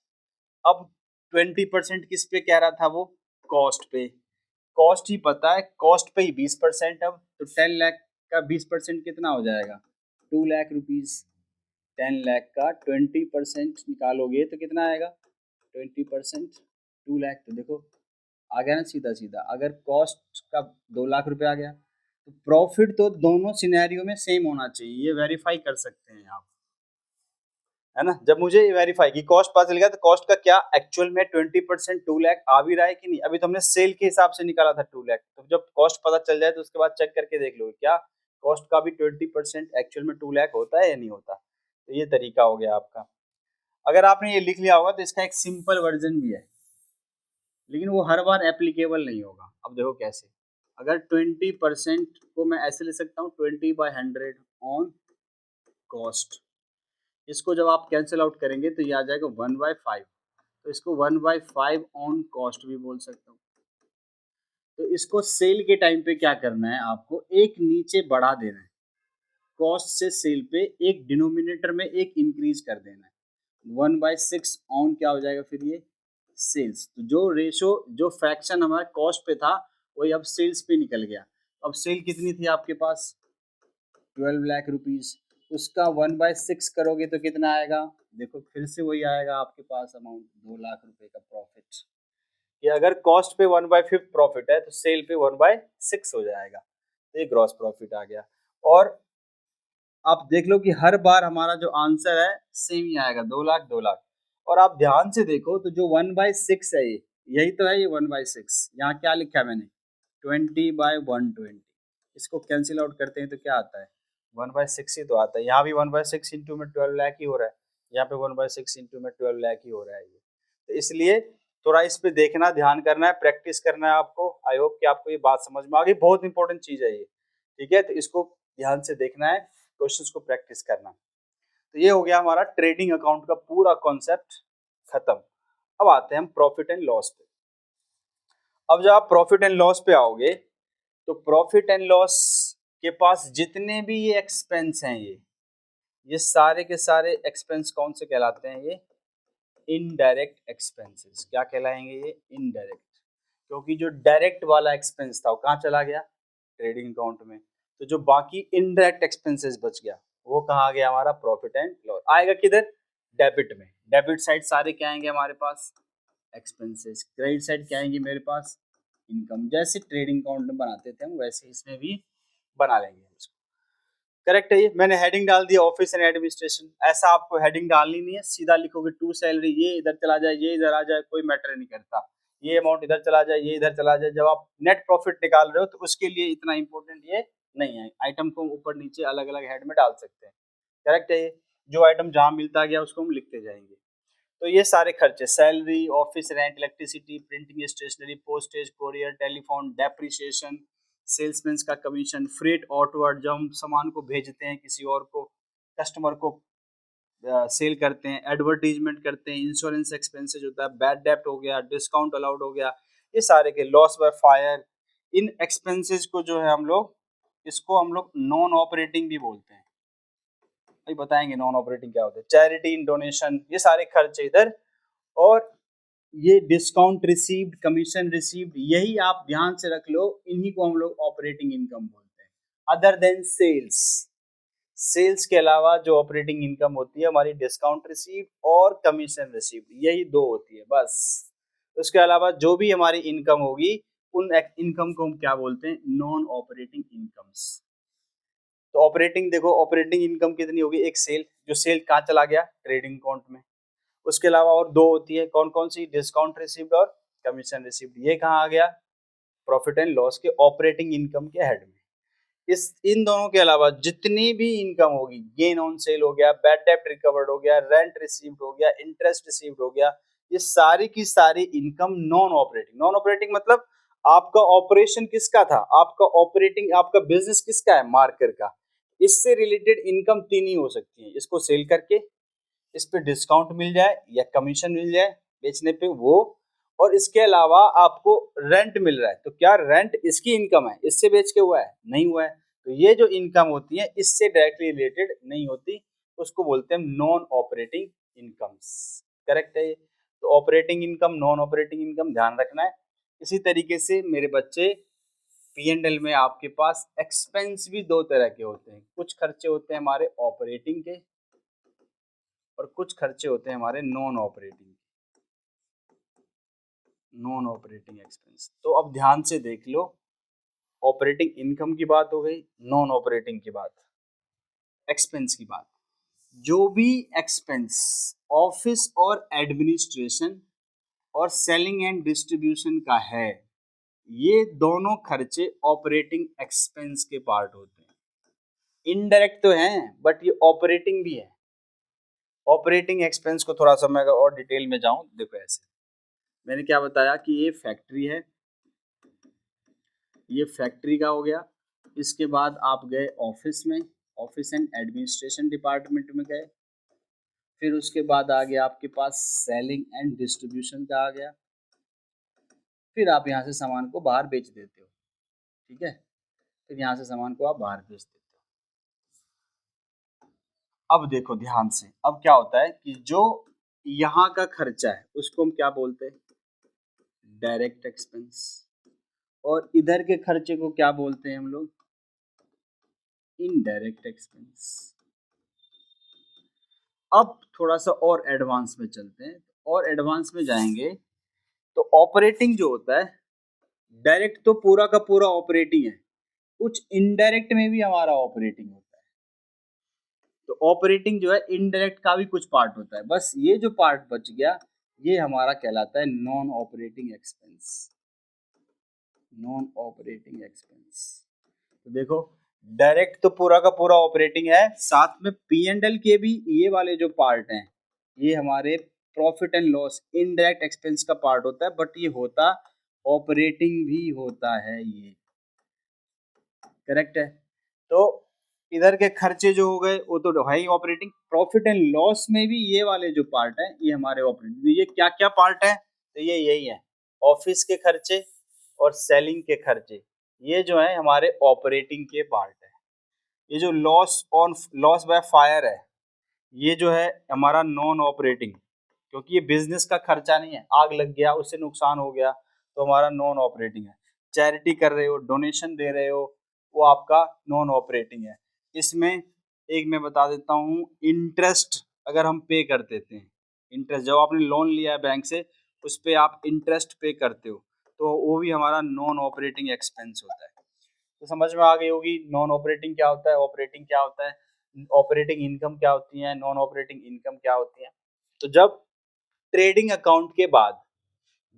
अब 20% किस पे कह रहा था वो? कॉस्ट पे। कॉस्ट ही पता है, कॉस्ट पे ही 20%। अब तो 10 लाख का 20% कितना हो जाएगा? 2 लाख रुपीज। 10 लाख का 20% निकालोगे तो कितना आएगा? 20% 2 लाख। तो देखो आ गया ना सीधा सीधा। अगर कॉस्ट का 2 लाख रुपए आ गया तो प्रॉफिट तो दोनों सिनेरियो में सेम होना चाहिए, ये वेरीफाई कर सकते हैं आप, है ना। जब मुझे वेरीफाई की कॉस्ट पता चल गया तो कॉस्ट का क्या एक्चुअल में 20% 2 लाख आ भी रहा है कि नहीं। अभी तो हमने सेल के हिसाब से निकाला था 2 लाख, तो जब कॉस्ट पता चल जाए तो उसके बाद चेक करके देख लो क्या कॉस्ट का भी 20% एक्चुअल में 2 लाख होता है या नहीं होता। तो ये तरीका हो गया आपका। अगर आपने ये लिख लिया होगा तो इसका एक सिंपल वर्जन भी है, लेकिन वो हर बार एप्लीकेबल नहीं होगा। अब देखो कैसे, अगर 20% को मैं ऐसे ले सकता हूँ 20/100 ऑन कॉस्ट। इसको जब आप कैंसिल आउट करेंगे तो ये आ जाएगा 1/5। तो इसको 1/5 ऑन कॉस्ट भी बोल सकता हूँ। तो इसको सेल के टाइम पे क्या करना है, आपको एक नीचे बढ़ा देना है, कॉस्ट से सेल पे एक डिनोमिनेटर में एक इंक्रीज कर देना है। 1/6 ऑन क्या हो जाएगा फिर? ये सेल्स। तो जो रेशो, जो फ्रैक्शन हमारे कॉस्ट पे था वही अब सेल्स पे निकल गया। अब सेल कितनी थी आपके पास? 12 लाख रुपीज। उसका 1/6 करोगे तो कितना आएगा? देखो फिर से वही आएगा आपके पास अमाउंट, 2 लाख रुपए का प्रॉफिट। कि अगर कॉस्ट पे 1/5 प्रॉफिट है तो सेल पे 1/6 हो जाएगा। तो ये ग्रॉस प्रॉफिट आ गया। और आप देख लो कि हर बार हमारा जो आंसर है सेम ही आएगा, 2 लाख 2 लाख। और आप ध्यान से देखो तो जो 1/6 है ये, यही तो है ये 1/6। यहाँ क्या लिखा है मैंने? 20/120। इसको कैंसिल आउट करते हैं तो क्या आता है? 1/6 ही तो आता है। यहाँ भी 1/6 इंटू में 12 लाख ही हो रहा है, यहाँ पे 1/6 इंटू में 12 लाख ही हो रहा है ये। तो इसलिए थोड़ा इस पे देखना, ध्यान करना है, प्रैक्टिस करना है आपको। आई होप कि आपको ये बात समझ में आ गई। बहुत इंपॉर्टेंट चीज है ये, ठीक है। तो इसको ध्यान से देखना है, क्वेश्चंस को प्रैक्टिस करना। तो ये हो गया हमारा ट्रेडिंग अकाउंट का पूरा कॉन्सेप्ट खत्म। अब आते हैं हम प्रॉफिट एंड लॉस पे। अब जब आप प्रॉफिट एंड लॉस पे आओगे तो प्रॉफिट एंड लॉस के पास जितने भी ये एक्सपेंस हैं, ये सारे के सारे एक्सपेंस कौन से कहलाते हैं? ये इनडायरेक्ट एक्सपेंसेस। क्या कहलाएंगे ये? इनडायरेक्ट। क्योंकि जो डायरेक्ट वाला एक्सपेंस था वो कहाँ चला गया? ट्रेडिंग अकाउंट में। तो जो बाकी इनडायरेक्ट एक्सपेंसेस बच गया वो कहाँ गया? हमारा प्रॉफिट एंड लॉस आएगा किधर? डेबिट में। डेबिट साइड सारे क्या आएंगे हमारे पास? एक्सपेंसेस। क्रेडिट साइड क्या आएंगे मेरे पास? इनकम। जैसे ट्रेडिंग अकाउंट में बनाते थे हम वैसे इसमें भी बना लेंगे इसको। करेक्ट है ये। मैंने हेडिंग डाल दिया ऑफिस एंड एडमिनिस्ट्रेशन। ऐसा आपको हेडिंग डालनी नहीं है, सीधा लिखोगे टू सैलरी, ये इधर चला जाए ये इधर आ जाए, कोई मैटर नहीं करता। ये अमाउंट इधर चला जाए ये इधर चला जाए। जब आप नेट प्रॉफिट निकाल रहे हो तो उसके लिए इतना इंपॉर्टेंट ये नहीं है। आइटम को ऊपर नीचे अलग अलग हेड में डाल सकते हैं। करेक्ट है ये। जो आइटम जहां मिलता गया उसको हम लिखते जाएंगे। तो ये सारे खर्चे, salary, office rent, electricity, printing, stationery, postage, courier, telephone, depreciation, salesman का कमीशन, फ्रेट आउटवर्ड, जब हम सामान को भेजते हैं किसी और को, कस्टमर को सेल करते हैं, एडवर्टीजमेंट करते हैं, इंश्योरेंस एक्सपेंसेस होता है, बैड डेप्ट हो गया, डिस्काउंट अलाउड हो गया, ये सारे के loss by fire, in expenses को जो है हम लोग, इसको हम लोग नॉन ऑपरेटिंग भी बोलते हैं। अभी बताएंगे नॉन ऑपरेटिंग क्या होता है। चैरिटी, डोनेशन, ये सारे खर्चे इधर। और ये डिस्काउंट रिसीव्ड, कमीशन रिसीव्ड, यही आप ध्यान से रख लो, इन्हीं को हम लोग ऑपरेटिंग इनकम बोलते हैं। अदर देन सेल्स, सेल्स के अलावा जो ऑपरेटिंग इनकम होती है हमारी डिस्काउंट रिसीव्ड और कमीशन रिसीव्ड, यही दो होती है बस। उसके अलावा जो भी हमारी इनकम होगी उन इनकम को हम क्या बोलते हैं, नॉन ऑपरेटिंग इनकम्स। तो ऑपरेटिंग देखो, ऑपरेटिंग इनकम कितनी होगी, एक सेल, जो सेल कहाँ चला गया, ट्रेडिंग अकाउंट में। उसके अलावा और दो होती है, कौन कौन सी, डिस्काउंट रिसीव्ड और कमीशन रिसीव्ड। ये कहाँ आ गया, प्रॉफिट एंड लॉस के ऑपरेटिंग इनकम के हेड में। इस इन दोनों के अलावा जितनी भी इनकम होगी, गेन ऑन सेल हो गया, बैड डेब्ट रिकवर्ड हो गया, रेंट रिसीव्ड हो गया, इंटरेस्ट रिसीव्ड हो गया, ये सारी की सारी income non operating. Non operating मतलब आपका ऑपरेशन किसका था, आपका ऑपरेटिंग, आपका बिजनेस किसका है, मार्केट का। इससे रिलेटेड इनकम तीन ही हो सकती है, इसको सेल करके, इस पे डिस्काउंट मिल जाए या कमीशन मिल जाए बेचने पे वो, और इसके अलावा आपको रेंट मिल रहा है, तो क्या रेंट इसकी इनकम है, इससे बेच के हुआ है, नहीं हुआ है। तो ये जो इनकम होती है इससे डायरेक्टली रिलेटेड नहीं होती, उसको बोलते हैं नॉन ऑपरेटिंग इनकम्स। करेक्ट है ये। तो operating income, non operating income ध्यान रखना है। इसी तरीके से मेरे बच्चे, P&L में आपके पास एक्सपेंस भी दो तरह के होते हैं, कुछ खर्चे होते हैं हमारे ऑपरेटिंग के और कुछ खर्चे होते हैं हमारे non operating, non operating expense. तो अब ध्यान से देख लो, ऑपरेटिंग इनकम की बात हो गई, नॉन ऑपरेटिंग की बात, एक्सपेंस की बात। जो भी एक्सपेंस ऑफिस और एडमिनिस्ट्रेशन और सेलिंग एंड डिस्ट्रीब्यूशन का है, ये दोनों खर्चे ऑपरेटिंग एक्सपेंस के पार्ट होते हैं। इनडायरेक्ट तो हैं बट ये ऑपरेटिंग भी है। ऑपरेटिंग एक्सपेंस को थोड़ा सा मैं अगर और डिटेल में जाऊं, देखो ऐसे मैंने क्या बताया कि ये फैक्ट्री है, ये फैक्ट्री का हो गया। इसके बाद आप गए ऑफिस में, ऑफिस एंड एडमिनिस्ट्रेशन डिपार्टमेंट में गए। फिर उसके बाद आ गया आपके पास सेलिंग एंड डिस्ट्रीब्यूशन का आ गया। फिर आप यहाँ से सामान को बाहर बेच देते हो, ठीक है। फिर यहाँ से सामान को आप बाहर बेच देते हो। अब देखो ध्यान से, अब क्या होता है कि जो यहाँ का खर्चा है उसको हम क्या बोलते हैं, डायरेक्ट एक्सपेंस। और इधर के खर्चे को क्या बोलते हैं हम लोग, इनडायरेक्ट एक्सपेंस। अब थोड़ा सा और एडवांस में चलते हैं, और एडवांस में जाएंगे तो ऑपरेटिंग जो होता है, डायरेक्ट तो पूरा का पूरा ऑपरेटिंग है, कुछ इनडायरेक्ट में भी हमारा ऑपरेटिंग होता है। तो ऑपरेटिंग जो है इनडायरेक्ट का भी कुछ पार्ट होता है, बस ये जो पार्ट बच गया ये हमारा कहलाता है non operating expense, non operating expense. तो देखो डायरेक्ट तो पूरा का पूरा ऑपरेटिंग है, साथ में P&L के भी ये वाले जो पार्ट हैं ये हमारे profit and loss indirect expense का पार्ट होता है, बट ये होता ऑपरेटिंग भी होता है ये। करेक्ट है। तो इधर के खर्चे जो हो गए वो तो है ही ऑपरेटिंग, प्रॉफिट एंड लॉस में भी ये वाले जो पार्ट है ये हमारे ऑपरेटिंग। ये क्या क्या पार्ट है, तो ये यही है, ऑफिस के खर्चे और सेलिंग के खर्चे, ये जो है हमारे ऑपरेटिंग के पार्ट है। ये जो loss on loss by fire है, ये जो है हमारा नॉन ऑपरेटिंग, क्योंकि ये बिजनेस का खर्चा नहीं है, आग लग गया उससे नुकसान हो गया तो हमारा नॉन ऑपरेटिंग है। चैरिटी कर रहे हो, डोनेशन दे रहे हो, वो आपका नॉन ऑपरेटिंग है। इसमें एक मैं बता देता हूँ, इंटरेस्ट अगर हम पे कर देते हैं, इंटरेस्ट जब आपने लोन लिया है बैंक से उस पर आप इंटरेस्ट पे करते हो, तो वो भी हमारा नॉन ऑपरेटिंग एक्सपेंस होता है। तो समझ में आ गई होगी नॉन ऑपरेटिंग क्या होता है, ऑपरेटिंग क्या होता है, ऑपरेटिंग इनकम क्या होती है, नॉन ऑपरेटिंग इनकम क्या होती है। तो जब ट्रेडिंग अकाउंट के बाद,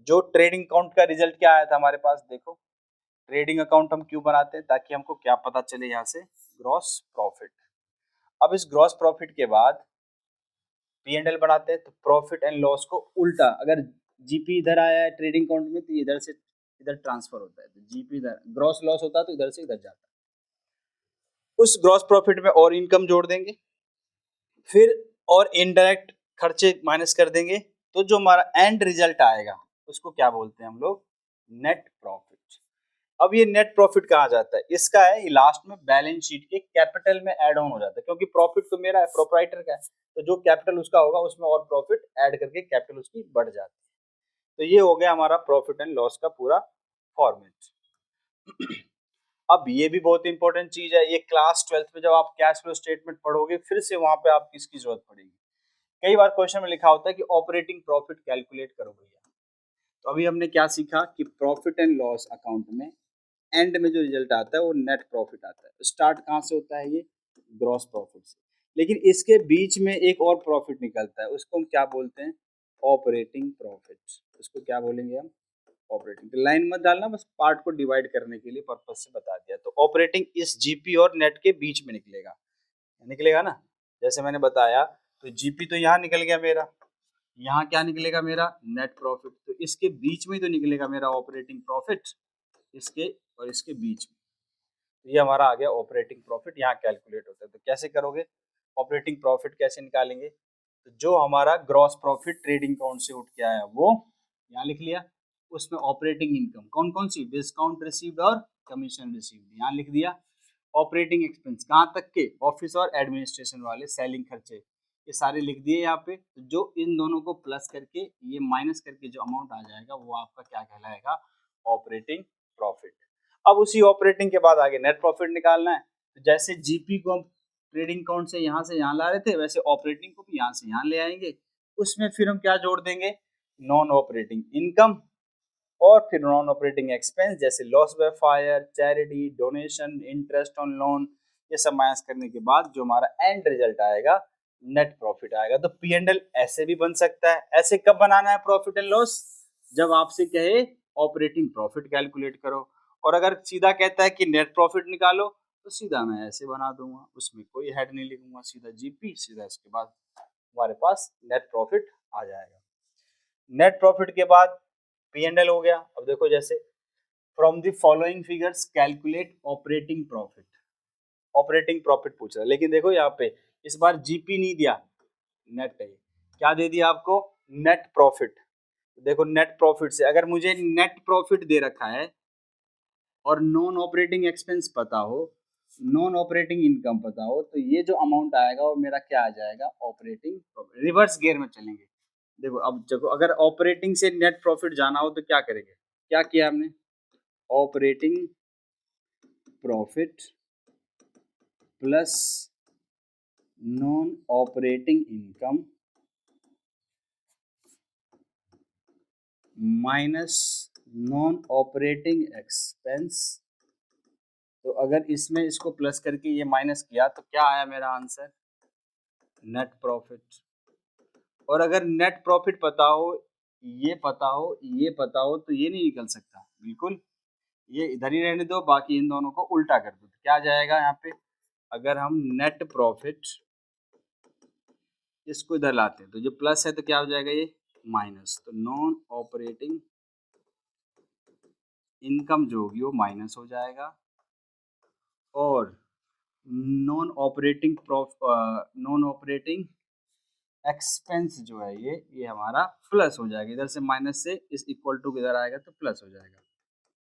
जो ट्रेडिंग अकाउंट का रिजल्ट क्या आया था हमारे पास, देखो ट्रेडिंग अकाउंट हम क्यों बनाते हैं, ताकि हमको क्या पता चले यहाँ से, ग्रॉस प्रॉफिट। अब इस ग्रॉस प्रॉफिट के बाद P&L बनाते हैं, तो प्रॉफिट एंड लॉस को उल्टा, अगर जीपी इधर आया है ट्रेडिंग अकाउंट में तो इधर से इधर ट्रांसफर होता है, तो जीपी इधर, ग्रॉस लॉस होता है तो इधर से इधर जाता है। उस ग्रॉस प्रॉफिट में और इनकम जोड़ देंगे, फिर और इनडायरेक्ट खर्चे माइनस कर देंगे, तो जो हमारा एंड रिजल्ट आएगा उसको क्या बोलते हैं हम लोग, नेट प्रॉफिट। अब ये नेट प्रॉफिट कहा जाता है, इसका है ये लास्ट में बैलेंस शीट के कैपिटल में ऐड ऑन हो जाता है, क्योंकि प्रॉफिट तो मेरा है, प्रोप्राइटर का है, तो जो कैपिटल उसका होगा उसमें और प्रॉफिट ऐड करके कैपिटल उसकी बढ़ जाती है। तो ये हो गया हमारा प्रॉफिट एंड लॉस का पूरा फॉर्मेट। अब ये भी बहुत इंपॉर्टेंट चीज है, ये क्लास 12th में जब आप कैश फ्लो स्टेटमेंट पढ़ोगे फिर से वहां पे आपकी इसकी जरूरत पड़ेगी। कई बार क्वेश्चन में लिखा होता है कि ऑपरेटिंग प्रॉफिट कैलकुलेट करो भैया, तो अभी हमने क्या सीखा कि प्रॉफिट एंड लॉस अकाउंट में एंड में जो रिजल्ट आता है वो नेट प्रॉफिट आता है। स्टार्ट कहाँ से होता है ये? ग्रॉस प्रॉफिट से। लेकिन इसके बीच में एक और प्रॉफिट निकलता है, उसको हम क्या बोलते हैं? Operating profit. उसको क्या बोलेंगे हम? ऑपरेटिंग। तो लाइन मत डालना, बस पार्ट को डिवाइड करने के लिए पर्पज से बता दिया। तो ऑपरेटिंग इस जीपी और नेट के बीच में निकलेगा, निकलेगा ना। जैसे मैंने बताया, तो जीपी तो यहाँ निकल गया मेरा, यहाँ क्या निकलेगा मेरा? Net profit. तो इसके बीच में तो निकलेगा मेरा ऑपरेटिंग प्रॉफिट, इसके और इसके बीच में। तो ये हमारा आ गया ऑपरेटिंग प्रॉफिट, यहाँ कैलकुलेट होता है। तो कैसे करोगे ऑपरेटिंग प्रॉफिट, कैसे निकालेंगे? तो जो हमारा ग्रॉस प्रॉफिट ट्रेडिंग अकाउंट से उठ के आया वो यहाँ लिख लिया, उसमें ऑपरेटिंग इनकम कौन कौन सी? डिस्काउंट रिसीव्ड और कमीशन रिसीव्ड यहाँ लिख दिया। ऑपरेटिंग एक्सपेंस कहाँ तक के? ऑफिस और एडमिनिस्ट्रेशन वाले, सेलिंग खर्चे, ये सारे लिख दिए यहाँ पे। तो जो इन दोनों को प्लस करके ये माइनस करके जो अमाउंट आ जाएगा वो आपका क्या कहलाएगा? Operating profit. अब उसी ऑपरेटिंग के बाद आगे नेट प्रॉफिट निकालना है। तो जैसे जीपी को हम ट्रेडिंग अकाउंट से यहाँ ला रहे थे, वैसे ऑपरेटिंग को भी यहाँ से यहाँ ले आएंगे। उसमें फिर हम क्या जोड़ देंगे? नॉन ऑपरेटिंग इनकम और फिर नॉन ऑपरेटिंग एक्सपेंस, जैसे loss by fire, charity, donation, interest on loan, ये सब माइनस करने के बाद जो हमारा एंड रिजल्ट आएगा नेट प्रॉफिट आएगा। तो पी एंड एल ऐसे भी बन सकता है। ऐसे कब बनाना है प्रॉफिट एंड लॉस? जब आपसे कहे ऑपरेटिंग प्रॉफिट कैलकुलेट करो, और अगर सीधा कहता है कि नेट प्रॉफिट निकालो तो सीधा मैं ऐसे बना दूंगा, उसमें कोई हेड नहीं लिखूंगा, सीधा जीपी, सीधा इसके बाद हमारे पास नेट प्रॉफिट आ जाएगा। नेट प्रॉफिट के बाद पी एंड एल हो गया। अब देखो, जैसे from the following figures calculate operating profit. Operating profit पूछ रहा है, लेकिन देखो यहाँ पे इस बार जीपी नहीं दिया, नेट है। क्या दे दिया आपको? Net profit. देखो नेट प्रॉफिट से अगर मुझे नेट प्रॉफिट दे रखा है और नॉन ऑपरेटिंग एक्सपेंस पता हो, नॉन ऑपरेटिंग इनकम पता हो, तो ये जो अमाउंट आएगा वो मेरा क्या आ जाएगा? Operating profit. रिवर्स गियर में चलेंगे। देखो अब देखो, अगर ऑपरेटिंग से नेट प्रॉफिट जाना हो तो क्या करेंगे? क्या किया हमने? Operating profit plus non operating income minus non operating expense. तो अगर इसमें इसको प्लस करके ये माइनस किया तो क्या आया मेरा आंसर? Net profit. और अगर नेट प्रॉफिट पता हो, ये पता हो, ये पता हो, तो ये नहीं निकल सकता बिल्कुल, ये इधर ही रहने दो, बाकी इन दोनों को उल्टा कर दो। तो क्या आ जाएगा यहाँ पे? अगर हम नेट प्रॉफिट इसको इधर लाते हैं तो जो प्लस है तो क्या हो जाएगा? ये माइनस। तो नॉन ऑपरेटिंग इनकम जो होगी वो माइनस हो जाएगा, और नॉन ऑपरेटिंग एक्सपेंस जो है ये हमारा प्लस हो जाएगा। इधर से माइनस से इस इक्वल टू इधर आएगा तो प्लस हो जाएगा।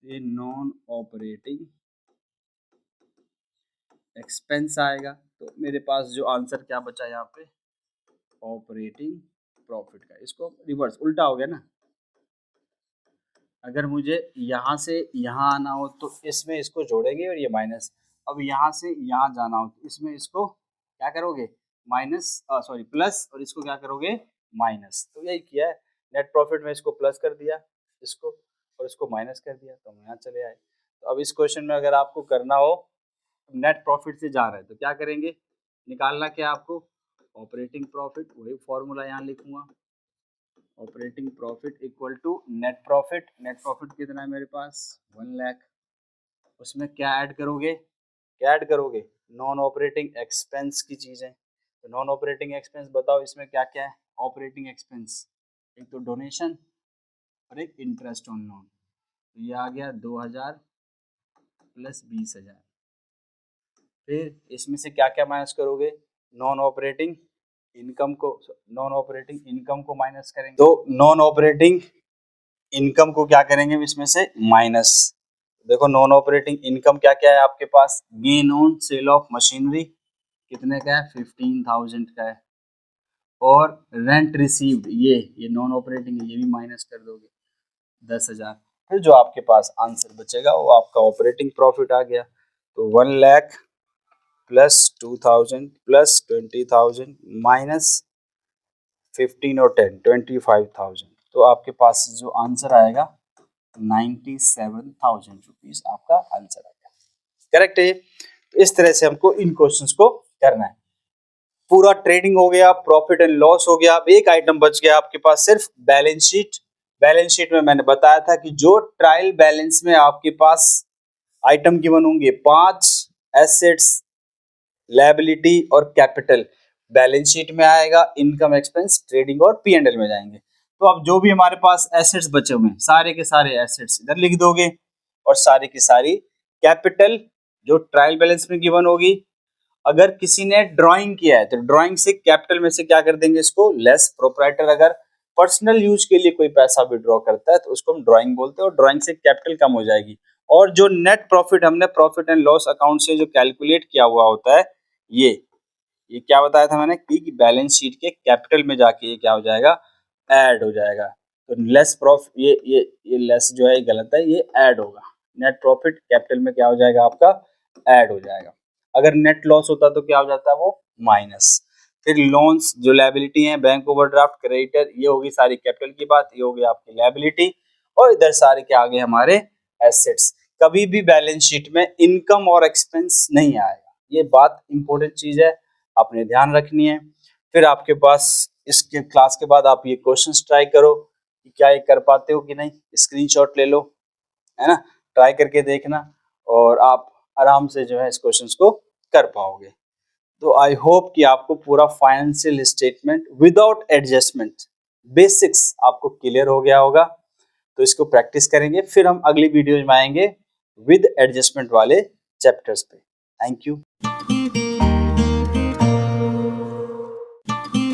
ये नॉन ऑपरेटिंग एक्सपेंस आएगा। तो मेरे पास जो आंसर क्या बचा यहाँ पे? ऑपरेटिंग प्रॉफिट का। इसको रिवर्स उल्टा हो गया ना। अगर मुझे यहाँ से यहाँ आना हो तो इसमें इसको जोड़ेंगे और ये माइनस। अब यहाँ से यहाँ जाना हो तो इसमें इसको क्या करोगे? माइनस, सॉरी प्लस, और इसको क्या करोगे? माइनस। तो यही किया है। नेट प्रॉफिट में इसको प्लस कर दिया, इसको, और इसको माइनस कर दिया, तो हम यहाँ चले आए। तो अब इस क्वेश्चन में अगर आपको करना हो, नेट प्रॉफिट से जा रहे हैं तो क्या करेंगे? निकालना क्या आपको? Operating profit. वही फॉर्मूला यहाँ लिखूंगा, operating profit equal to net profit. Net profit कितना है मेरे पास? 1 लाख। उसमें क्या ऐड करोगे? क्या ऐड करोगे? नॉन ऑपरेटिंग एक्सपेंस की चीजें। तो नॉन ऑपरेटिंग एक्सपेंस बताओ इसमें क्या क्या है? ऑपरेटिंग एक्सपेंस एक तो डोनेशन और एक इंटरेस्ट ऑन लोन। तो ये आ गया 2000 प्लस 20,000। फिर इसमें से क्या क्या माइनस करोगे? नॉन ऑपरेटिंग इनकम को माइनस करेंगे। तो नॉन ऑपरेटिंग इनकम को क्या करेंगे इसमें से? माइनस। देखो नॉन ऑपरेटिंग इनकम क्या क्या है आपके पास? Gain on sale of machinery कितने का है? 15,000 का है। और रेंट रिसीव्ड ये नॉन ऑपरेटिंग है, ये भी माइनस कर दोगे 10,000। फिर जो आपके पास आंसर बचेगा वो आपका ऑपरेटिंग प्रॉफिट आ गया। तो 1 लाख प्लस 2,000 प्लस 20,000 माइनस 15 और 10 25,000। तो आपके पास जो आंसर आएगा 97,000 रुपीज आपका आंसर आएगा। करेक्ट है। तो इस तरह से हमको इन क्वेश्चंस को करना है। पूरा ट्रेडिंग हो गया, प्रॉफिट एंड लॉस हो गया। अब एक आइटम बच गया आपके पास, सिर्फ बैलेंस शीट। बैलेंस शीट में मैंने बताया था कि जो ट्रायल बैलेंस में आपके पास आइटम गिवन होंगे 5 एसेट्स, लायबिलिटी और कैपिटल, बैलेंस शीट में आएगा। इनकम, एक्सपेंस, ट्रेडिंग और P&L में जाएंगे। तो अब जो भी हमारे पास एसेट्स बचे हुए हैं, सारे के सारे एसेट्स इधर लिख दोगे और सारी की सारी कैपिटल जो ट्रायल बैलेंस में गिवन होगी। अगर किसी ने ड्राइंग किया है तो ड्राइंग से कैपिटल में से क्या कर देंगे, इसको लेस। प्रोप्राइटर अगर पर्सनल यूज के लिए कोई पैसा विड्रॉ करता है तो उसको हम ड्राइंग बोलते हैं और ड्राइंग से कैपिटल कम हो जाएगी। और जो नेट प्रॉफिट हमने प्रॉफिट एंड लॉस अकाउंट से जो कैलकुलेट किया हुआ होता है, ये क्या बताया था मैंने कि बैलेंस शीट के कैपिटल में जाके ये क्या हो जाएगा, ऐड हो जाएगा। तो लेस प्रॉफिट, ये लेस जो है गलत है, ये ऐड होगा। नेट प्रॉफिट कैपिटल में क्या हो जाएगा आपका, ऐड हो जाएगा। अगर नेट लॉस होता तो क्या हो जाता है, वो माइनस। फिर लोन्स जो लायबिलिटी है, बैंक ओवरड्राफ्ट, क्रेडिटर, ये होगी सारी कैपिटल की बात, ये होगी आपकी लायबिलिटी। और इधर सारे के आगे हमारे एसेट्स। कभी भी बैलेंस शीट में इनकम और एक्सपेंस नहीं आएगा, ये बात इंपॉर्टेंट चीज है, आपने ध्यान रखनी है। फिर आपके पास इसके क्लास के बाद आप ये क्वेश्चंस ट्राई करो कि क्या ये कर पाते हो कि नहीं। स्क्रीनशॉट ले लो, है ना, ट्राई करके देखना और आप आराम से जो है इस क्वेश्चंस को कर पाओगे। तो आई होप कि आपको पूरा financial statement without adjustment basics आपको क्लियर हो गया होगा। तो इसको प्रैक्टिस करेंगे, फिर हम अगली वीडियो में आएंगे विद एडजस्टमेंट वाले चैप्टर्स पे। Thank you.